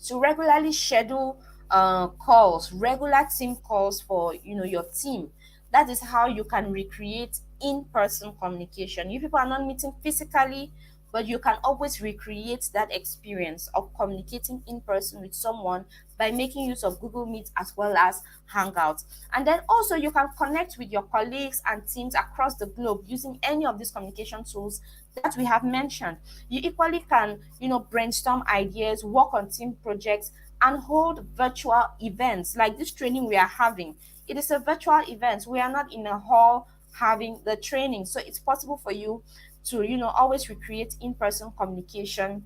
[SPEAKER 1] to regularly schedule calls, regular team calls for your team. That is how you can recreate in-person communication. You people are not meeting physically, but you can always recreate that experience of communicating in person with someone by making use of Google Meet as well as Hangouts. And then also you can connect with your colleagues and teams across the globe using any of these communication tools that we have mentioned. You equally can, brainstorm ideas, work on team projects, and hold virtual events like this training we are having. It is a virtual event. We are not in a hall having the training. So it's possible for you to, always recreate in-person communication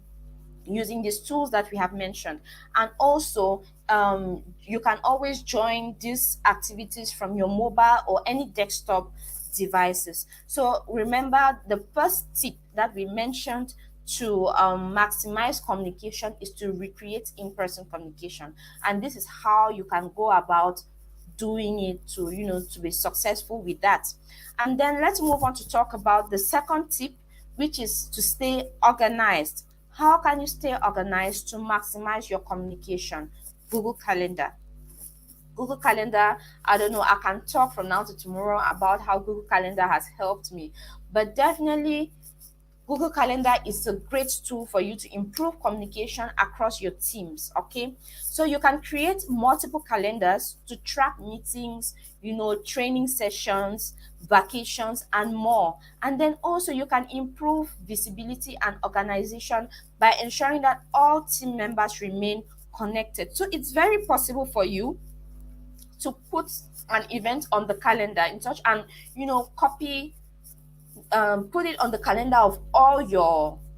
[SPEAKER 1] using these tools that we have mentioned. And also, you can always join these activities from your mobile or any desktop devices. So remember, the first tip that we mentioned to maximize communication is to recreate in-person communication, and this is how you can go about doing it to to be successful with that. And then let's move on to talk about the second tip, which is to stay organized. How can you stay organized to maximize your communication? Google Calendar. Google Calendar, I don't know, I can talk from now to tomorrow about how Google Calendar has helped me, but definitely Google Calendar is a great tool for you to improve communication across your teams, okay? So you can create multiple calendars to track meetings, training sessions, vacations, and more. And then also you can improve visibility and organization by ensuring that all team members remain connected. So it's very possible for you to put an event on the calendar in such and copy put it on the calendar of all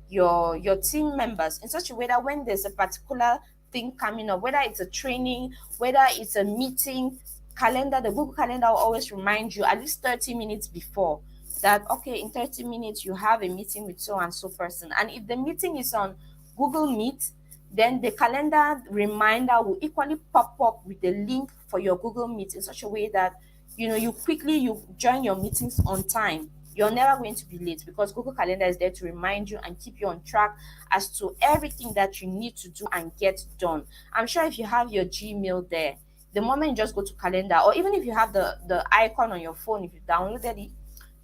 [SPEAKER 1] your team members in such a way that when there's a particular thing coming up, whether it's a training, whether it's a meeting, the Google Calendar will always remind you at least 30 minutes before that, okay, in 30 minutes you have a meeting with so and so person. And if the meeting is on Google Meet, then the calendar reminder will equally pop up with the link for your Google Meet in such a way that you join your meetings on time. You're never going to be late because Google Calendar is there to remind you and keep you on track as to everything that you need to do and get done. I'm sure if you have your Gmail there, the moment you just go to calendar, or even if you have the icon on your phone, if you downloaded it,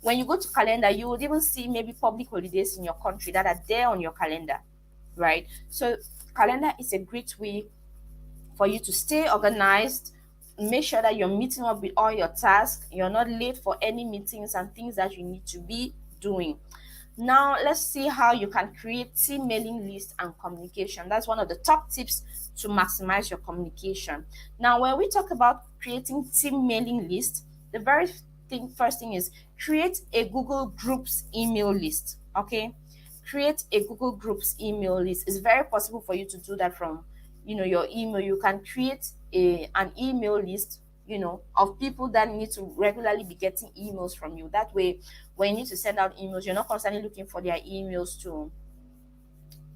[SPEAKER 1] when you go to calendar, you would even see maybe public holidays in your country that are there on your calendar, right? So calendar is a great way for you to stay organized, make sure that you're meeting up with all your tasks, you're not late for any meetings and things that you need to be doing. Now, let's see how you can create team mailing list and communication. That's one of the top tips to maximize your communication. Now, when we talk about creating team mailing list, the first thing is create a Google Groups email list. Okay, create a Google Groups email list. It's very possible for you to do that from your email. You can create an email list of people that need to regularly be getting emails from you. That way, when you need to send out emails, you're not constantly looking for their emails to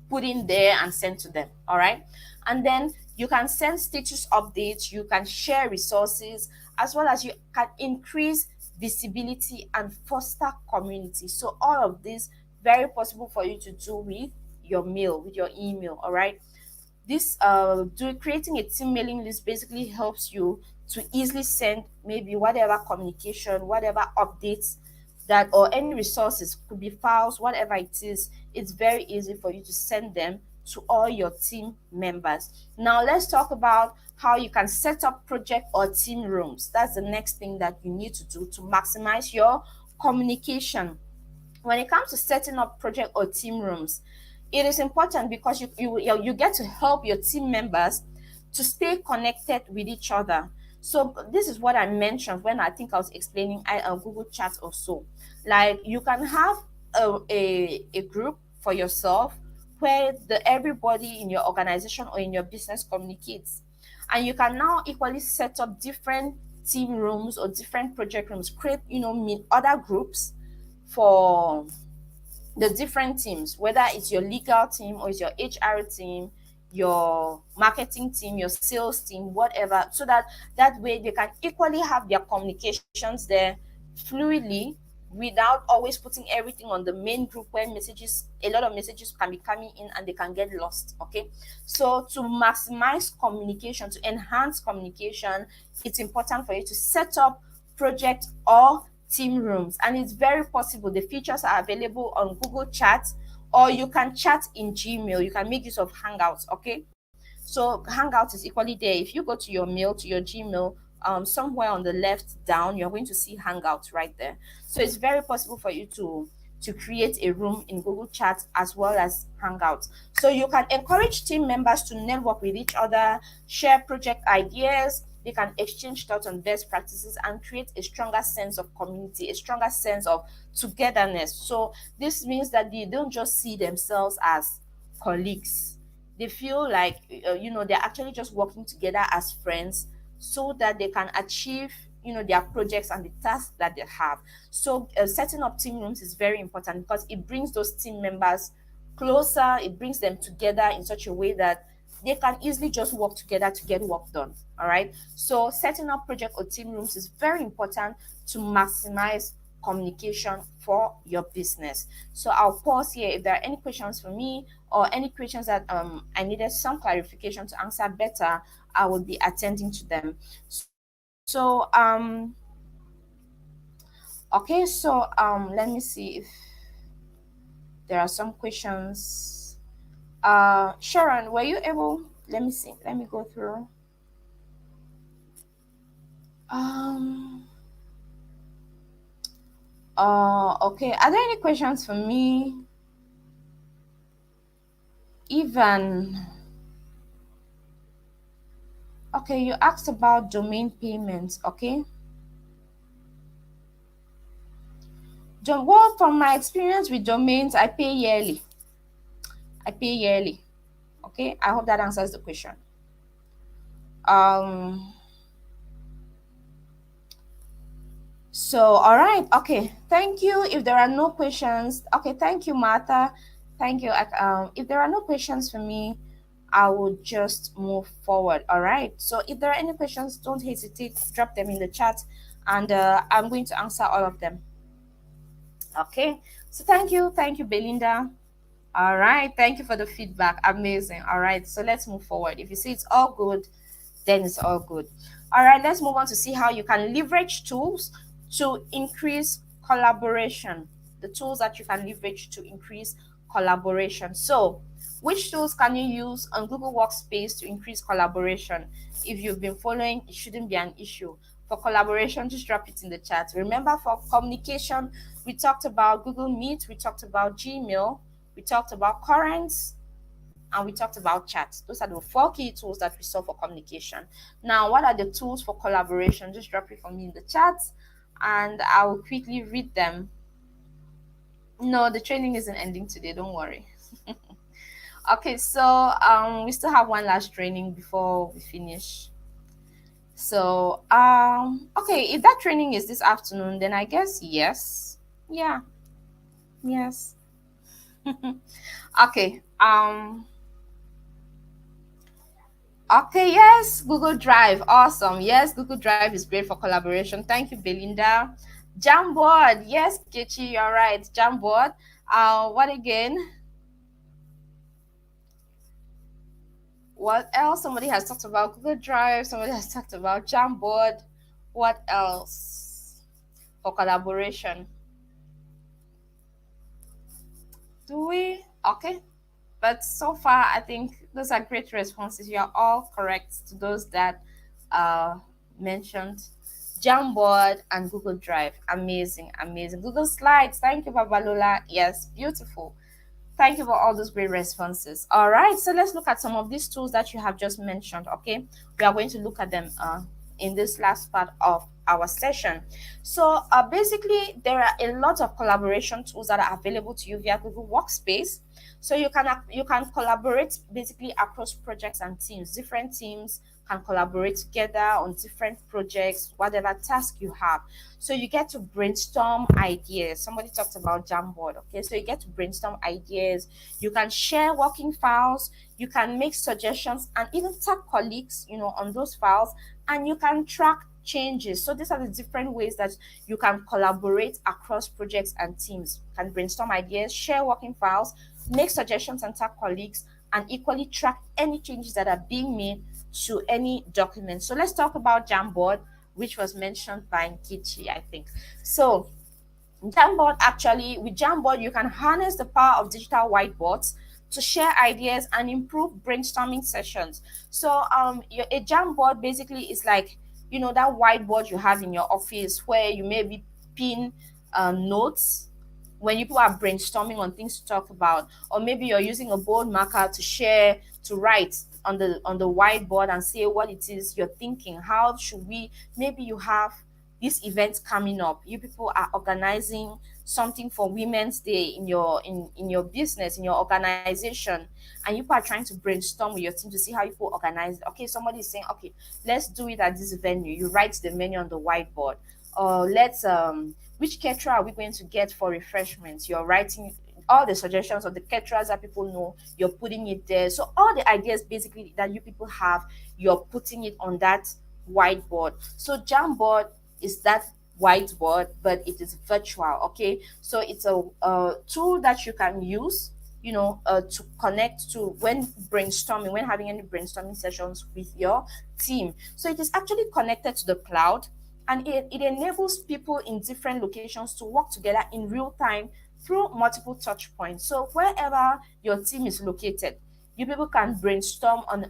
[SPEAKER 1] put in there and send to them. All right. And then you can send status updates, you can share resources, as well as you can increase visibility and foster community. So all of this very possible for you to do with your mail, with your email. All right. This creating a team mailing list basically helps you to easily send maybe whatever communication, whatever updates that, or any resources, could be files, whatever it is. It's very easy for you to send them to all your team members. Now let's talk about how you can set up project or team rooms. That's the next thing that you need to do to maximize your communication. When it comes to setting up project or team rooms, it is important because you get to help your team members to stay connected with each other. So this is what I mentioned when I think I was explaining Google Chat or so. Like you can have a group for yourself where everybody in your organization or in your business communicates, and you can now equally set up different team rooms or different project rooms. Create other groups for the different teams, whether it's your legal team or it's your HR team, your marketing team, your sales team, whatever, so that way they can equally have their communications there fluidly without always putting everything on the main group where a lot of messages can be coming in and they can get lost. Okay, so to maximize communication, to enhance communication, it's important for you to set up project or team rooms, and it's very possible. The features are available on Google Chat, or you can chat in Gmail. You can make use of Hangouts. Okay, so Hangout is equally there. If you go to your mail, to your Gmail, somewhere on the left down, you're going to see Hangouts right there. So it's very possible for you to create a room in Google Chat as well as Hangouts. So you can encourage team members to network with each other, share project ideas. They can exchange thoughts on best practices and create a stronger sense of community, a stronger sense of togetherness. So this means that they don't just see themselves as colleagues. They feel like they're actually just working together as friends so that they can achieve their projects and the tasks that they have. So setting up team rooms is very important because it brings those team members closer. It brings them together in such a way that they can easily just work together to get work done. All right, so setting up project or team rooms is very important to maximize communication for your business. So I'll pause here. If there are any questions for me or any questions that I needed some clarification to answer better, I will be attending to them. So okay, so let me see if There are some questions. Sharon, were you able? Let me see. Let me go through. Um. Okay. Are there any questions for me? Even. Okay, you asked about domain payments. Okay. Well, from my experience with domains, I pay yearly. I pay yearly. Okay. I hope that answers the question. Um. So, all right. Okay. Thank you. If there are no questions, okay. Thank you, Martha. Thank you. If there are no questions for me, I will just move forward. All right. So, if there are any questions, don't hesitate. Drop them in the chat, and I'm going to answer all of them. Okay. So, thank you, Belinda. All right. Thank you for the feedback. Amazing. All right. So, let's move forward. If you see it's all good, then it's all good. All right, let's move on to see how you can leverage tools to increase collaboration. The tools that you can leverage to increase collaboration. So, which tools can you use on Google Workspace to increase collaboration? If you've been following, it shouldn't be an issue. For collaboration, just drop it in the chat. Remember, for communication, we talked about Google Meet, we talked about Gmail, we talked about Currents, and we talked about chat. Those are the 4 key tools that we saw for communication. Now, what are the tools for collaboration? Just drop it for me in the chat and I will quickly read them. No, the training isn't ending today, don't worry. Okay, so we still have one last training before we finish. So okay, if that training is this afternoon, then I guess yes. Yeah, yes. Okay. Okay, yes, Google Drive. Awesome. Yes, Google Drive is great for collaboration. Thank you, Belinda. Jamboard. Yes, Kechi, you're right. Jamboard. What again? What else? Somebody has talked about Google Drive. Somebody has talked about Jamboard. What else for collaboration? Do we? Okay. But so far, I think those are great responses. You are all correct to those that mentioned Jamboard and Google Drive. Amazing, amazing. Google Slides. Thank you, Babalola. Yes, beautiful. Thank you for all those great responses. All right, so let's look at some of these tools that you have just mentioned. Okay, we are going to look at them in this last part of our session. So basically, there are a lot of collaboration tools that are available to you via Google Workspace. So you can collaborate basically across projects and teams. Different teams can collaborate together on different projects, whatever task you have. So you get to brainstorm ideas. Somebody talked about Jamboard. Okay, so you get to brainstorm ideas. You can share working files. You can make suggestions and even tag colleagues, on those files, and you can track changes. So these are the different ways that you can collaborate across projects and teams. You can brainstorm ideas, share working files, make suggestions and tag colleagues, and equally track any changes that are being made to any document. So let's talk about Jamboard, which was mentioned by Nkichi, I think. So Jamboard, actually, with Jamboard, you can harness the power of digital whiteboards to share ideas and improve brainstorming sessions. So a Jamboard basically is like, that whiteboard you have in your office where you maybe pin notes when people are brainstorming on things to talk about, or maybe you're using a bold marker to write on the whiteboard and say what it is you're thinking. How should we, maybe you have this event coming up, you people are organizing something for Women's Day in your business, in your organization, and you people are trying to brainstorm with your team to see how you people organize it. Okay, somebody is saying, okay, let's do it at this venue. You write the menu on the whiteboard. Or let's which caterer are we going to get for refreshments? You're writing all the suggestions of the caterers that people know, you're putting it there. So all the ideas basically that you people have, you're putting it on that whiteboard. So Jamboard is that whiteboard, but it is virtual. Okay, so it's a tool that you can use, to connect to when brainstorming, when having any brainstorming sessions with your team. So it is actually connected to the cloud, and it enables people in different locations to work together in real time through multiple touch points. So wherever your team is located, you people can brainstorm on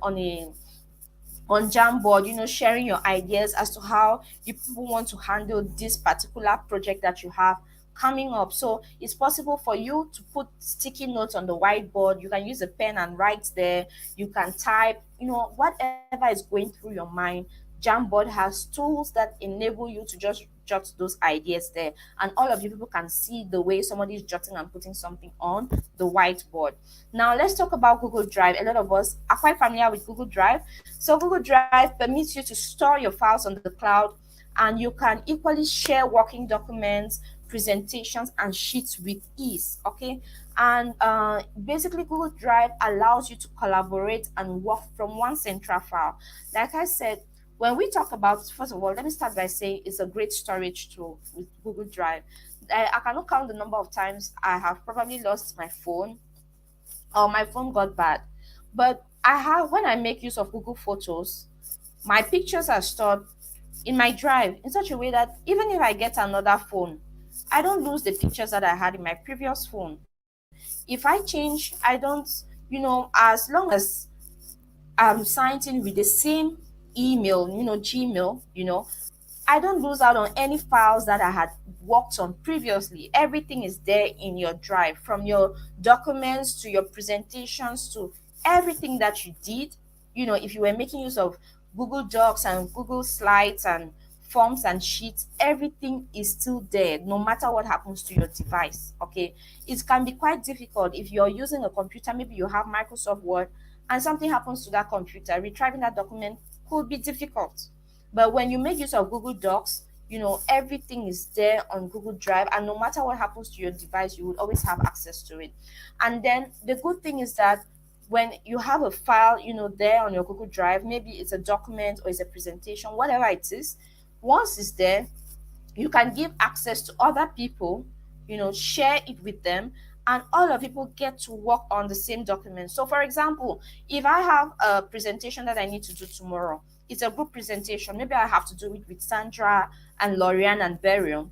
[SPEAKER 1] Jamboard, sharing your ideas as to how you people want to handle this particular project that you have coming up. So it's possible for you to put sticky notes on the whiteboard. You can use a pen and write there. You can type, whatever is going through your mind. Jamboard has tools that enable you to just jot those ideas there, and all of you people can see the way somebody is jotting and putting something on the whiteboard. Now let's talk about Google Drive. A lot of us are quite familiar with Google Drive. So Google Drive permits you to store your files on the cloud, and you can equally share working documents, presentations, and sheets with ease. Okay, and basically Google Drive allows you to collaborate and work from one central file. Like I said, when we talk about, first of all, let me start by saying it's a great storage tool with Google Drive. I cannot count the number of times I have probably lost my phone or my phone got bad. But I have, when I make use of Google Photos, my pictures are stored in my drive in such a way that even if I get another phone, I don't lose the pictures that I had in my previous phone. If I change, I don't, as long as I'm signed in with the same email, Gmail, I don't lose out on any files that I had worked on previously. Everything is there in your drive, from your documents to your presentations to everything that you did. If you were making use of Google Docs and Google Slides and forms and sheets, everything is still there no matter what happens to your device. Okay, it can be quite difficult if you're using a computer. Maybe you have Microsoft Word and something happens to that computer. Retrieving that document could be difficult. But when you make use of Google Docs, everything is there on Google Drive, and no matter what happens to your device, you would always have access to it. And then the good thing is that when you have a file, there on your Google Drive, maybe it's a document or it's a presentation, whatever it is, once it's there, you can give access to other people, share it with them, and all of people get to work on the same document. So for example, if I have a presentation that I need to do tomorrow, it's a group presentation, maybe I have to do it with Sandra and Lorian and Beryl.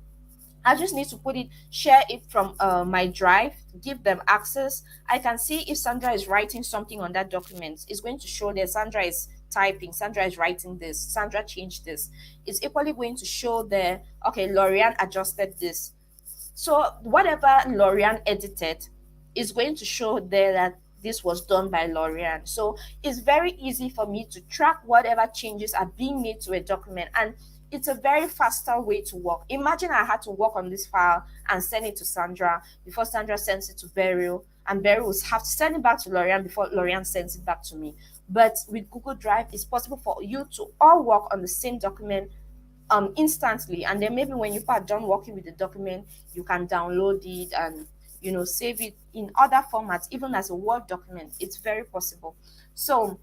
[SPEAKER 1] I just need to share it from my drive, give them access. I can see if Sandra is writing something on that document. It's going to show that Sandra is typing, Sandra is writing this, Sandra changed this. It's equally going to show there, okay, Lorian adjusted this. So whatever Lorian edited is going to show there that this was done by Lorian. So it's very easy for me to track whatever changes are being made to a document, and it's a very faster way to work. Imagine I had to work on this file and send it to Sandra before Sandra sends it to Beryl, and Beryl will have to send it back to Lorian before Lorian sends it back to me. But with Google Drive, it's possible for you to all work on the same document instantly, and then maybe when you are done working with the document, you can download it and save it in other formats, even as a Word document. It's very possible. So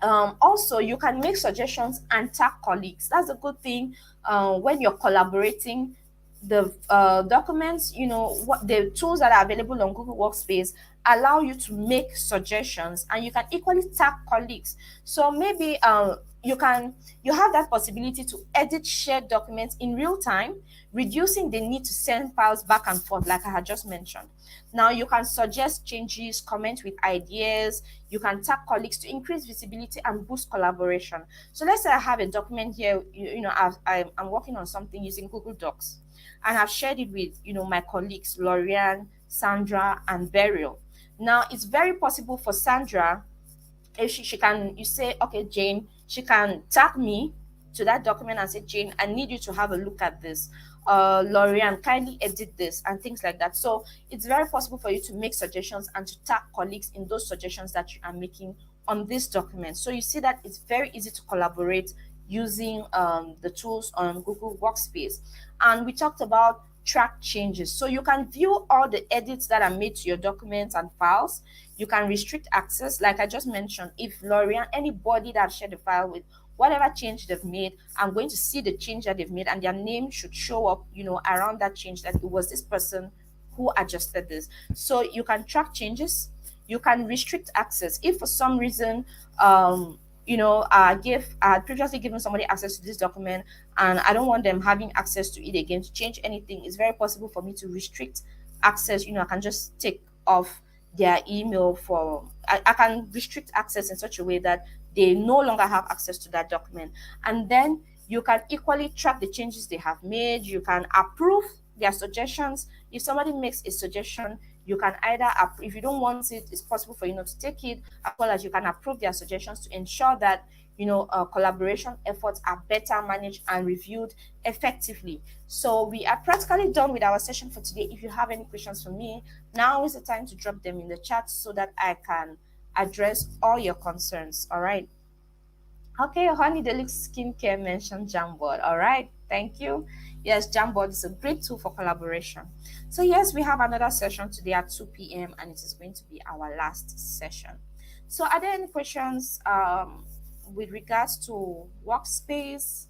[SPEAKER 1] also, you can make suggestions and tag colleagues. That's a good thing when you're collaborating. The documents, what the tools that are available on Google Workspace allow you to make suggestions, and you can equally tag colleagues. So maybe you have that possibility to edit shared documents in real time, reducing the need to send files back and forth, like I had just mentioned. Now you can suggest changes, comment with ideas, you can tag colleagues to increase visibility and boost collaboration. So let's say I have a document here, I'm working on something using Google Docs, and I've shared it with my colleagues Lorian, Sandra, and Beryl. Now it's very possible for Sandra, if she can, you say, okay, Jane, she can tag me to that document and say, Jane, I need you to have a look at this. Lorian, kindly edit this, and things like that. So it's very possible for you to make suggestions and to tag colleagues in those suggestions that you are making on this document. So you see that it's very easy to collaborate using the tools on Google Workspace. And we talked about track changes. So you can view all the edits that are made to your documents and files. You can restrict access, like I just mentioned. If Lorian, anybody that shared the file with, whatever change they've made, I'm going to see the change that they've made, and their name should show up, around that change, that it was this person who adjusted this. So you can track changes. You can restrict access. If for some reason, I had previously given somebody access to this document, and I don't want them having access to it again to change anything, it's very possible for me to restrict access, I can just take off their email for, I can restrict access in such a way that they no longer have access to that document. And then you can equally track the changes they have made. You can approve their suggestions. If somebody makes a suggestion, you can either if you don't want it, it's possible for you not to take it, as well as you can approve their suggestions to ensure that collaboration efforts are better managed and reviewed effectively. So we are practically done with our session for today. If you have any questions for me, now is the time to drop them in the chat so that I can address all your concerns. All right. Okay, Honey Deluxe Skincare mentioned Jamboard. All right, thank you. Yes, Jamboard is a great tool for collaboration. So yes, we have another session today at 2 p.m. and it is going to be our last session. So are there any questions with regards to Workspace?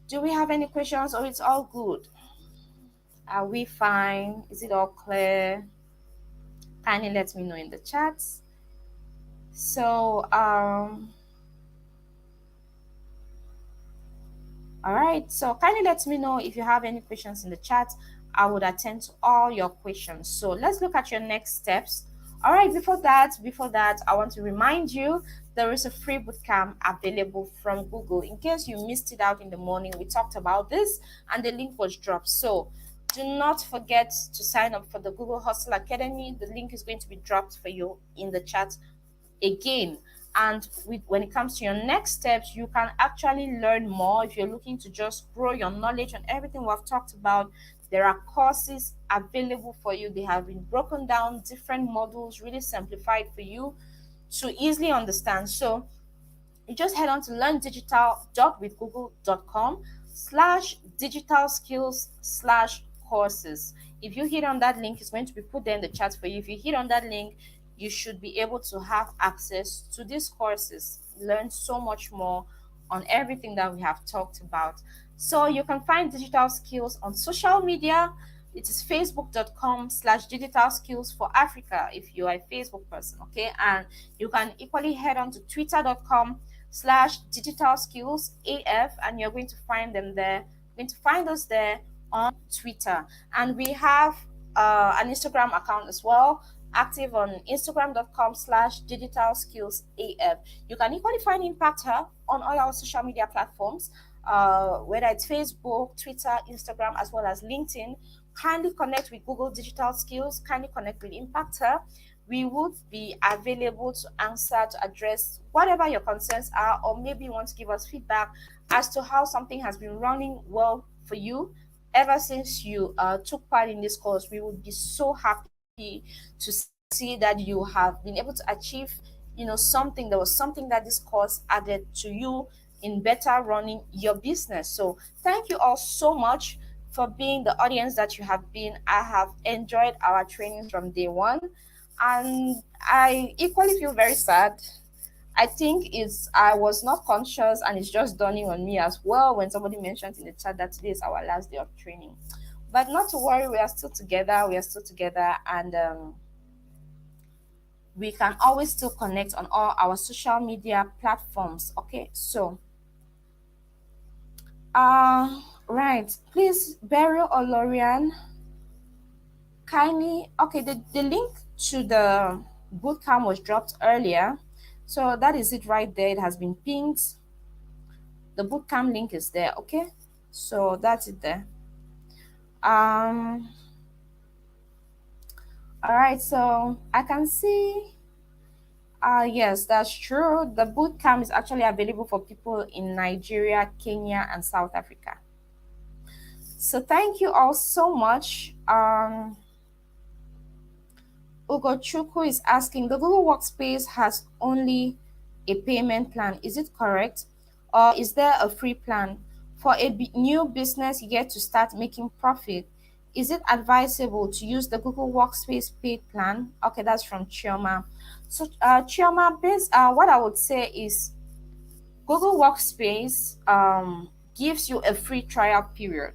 [SPEAKER 1] Do we have any questions or it's all good? Are we fine? Is it all clear? Kindly let me know in the chat. So all right, so kindly let me know if you have any questions in the chat. I would attend to all your questions. So let's look at your next steps. All right, before that, I want to remind you there is a free bootcamp available from Google. In case you missed it out in the morning, we talked about this and the link was dropped. So do not forget to sign up for the Google Hustle Academy. The link is going to be dropped for you in the chat again. And when it comes to your next steps, you can actually learn more. If you're looking to just grow your knowledge on everything we've talked about, there are courses available for you. They have been broken down, different modules, really simplified for you to easily understand. So you just head on to learndigital.withgoogle.com/digital skills/courses. If you hit on that link, it's going to be put there in the chat for you. If you hit on that link, you should be able to have access to these courses, learn so much more on everything that we have talked about. So you can find digital skills on social media. It is facebook.com/digital skills for Africa if you are a Facebook person, okay? And you can equally head on to twitter.com/digital skills AF, and you're going to find them there. You're going to find us there on Twitter. And we have an Instagram account as well, active on instagram.com/digital skills AF. You can equally find Impact Her on all our social media platforms, whether it's Facebook, Twitter, Instagram, as well as LinkedIn. Kindly connect with Google Digital Skills, kindly connect with Impact Her. We would be available to answer, to address whatever your concerns are, or maybe you want to give us feedback as to how something has been running well for you ever since you took part in this course. We would be so happy to see that you have been able to achieve, something. There was something that this course added to you in better running your business. So thank you all so much for being the audience that you have been. I have enjoyed our trainings from day one, and I equally feel very sad. I think I was not conscious, and it's just dawning on me as well when somebody mentioned in the chat that today is our last day of training. But not to worry, we are still together. And we can always still connect on all our social media platforms. Okay, so right, please, Beryl or Lorian, kindly, okay, the link to the bootcamp was dropped earlier, so that is it right there. It has been pinned. The bootcamp link is there. Okay, so that's it there. All right, so I can see yes, that's true. The bootcamp is actually available for people in Nigeria, Kenya, and South Africa. So thank you all so much. Ugochukwu is asking, the Google Workspace has only a payment plan. Is it correct? Or is there a free plan? For a new business yet to start making profit, is it advisable to use the Google Workspace paid plan? Okay, that's from Chioma. So Chioma, what I would say is Google Workspace gives you a free trial period.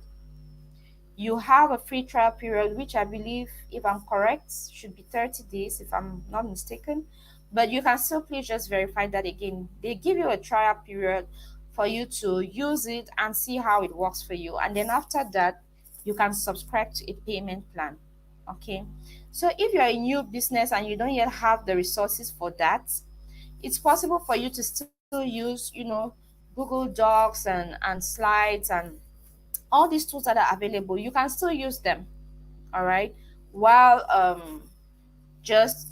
[SPEAKER 1] You have a free trial period, which I believe, if I'm correct, should be 30 days, if I'm not mistaken. But you can still please just verify that again. They give you a trial period for you to use it and see how it works for you. And then after that, you can subscribe to a payment plan. Okay, so if you're a new business and you don't yet have the resources for that, it's possible for you to still use, Google Docs and slides and all these tools that are available. You can still use them, all right, while just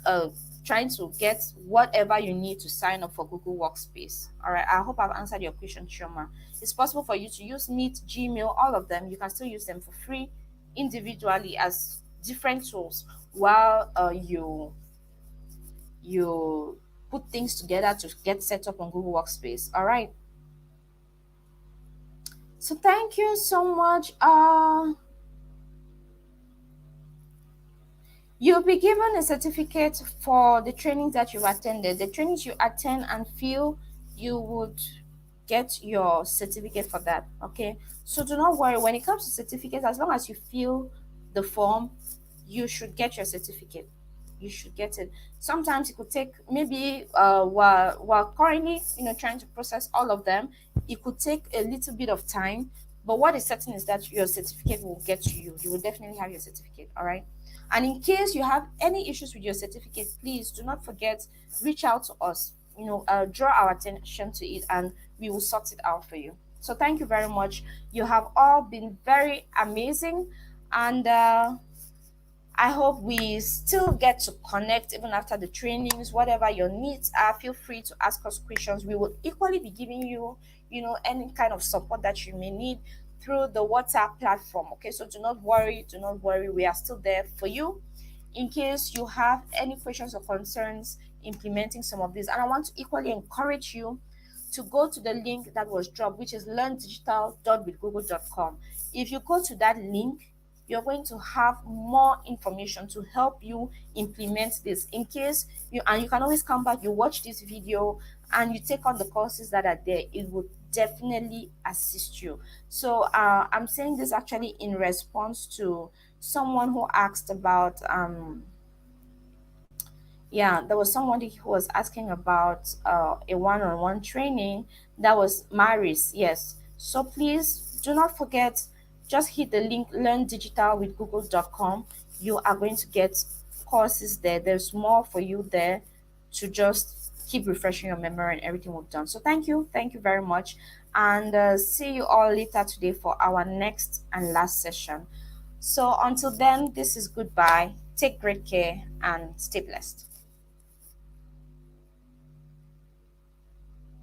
[SPEAKER 1] trying to get whatever you need to sign up for Google Workspace. All right, I hope I've answered your question, Shoma. It's possible for you to use Meet, Gmail, all of them. You can still use them for free individually as different tools while you put things together to get set up on Google Workspace. All right. So thank you so much. You'll be given a certificate for the trainings that you've attended. The trainings you attend and feel, you would get your certificate for that. Okay. So do not worry when it comes to certificates, as long as you fill the form, you should get your certificate. You should get it. Sometimes it could take maybe while currently trying to process all of them, it could take a little bit of time. But what is certain is that your certificate will get to you. You will definitely have your certificate. All right. And in case you have any issues with your certificate, please do not forget, reach out to us. Draw our attention to it, and we will sort it out for you. So thank you very much. You have all been very amazing, and I hope we still get to connect even after the trainings. Whatever your needs are, feel free to ask us questions. We will equally be giving you, any kind of support that you may need through the WhatsApp platform. Okay, so do not worry, do not worry. We are still there for you in case you have any questions or concerns implementing some of these. And I want to equally encourage you to go to the link that was dropped, which is learndigital.withgoogle.com. If you go to that link, you're going to have more information to help you implement this. In case you can always come back, you watch this video and you take on the courses that are there, it would definitely assist you. So I'm saying this actually in response to someone who asked about yeah, there was somebody who was asking about a one-on-one training. That was Maris, yes. So please do not forget, just hit the link learndigitalwithgoogle.com. You are going to get courses there. There's more for you there to just keep refreshing your memory and everything we've done. So thank you very much, and see you all later today for our next and last session. So until then, this is goodbye. Take great care and stay blessed.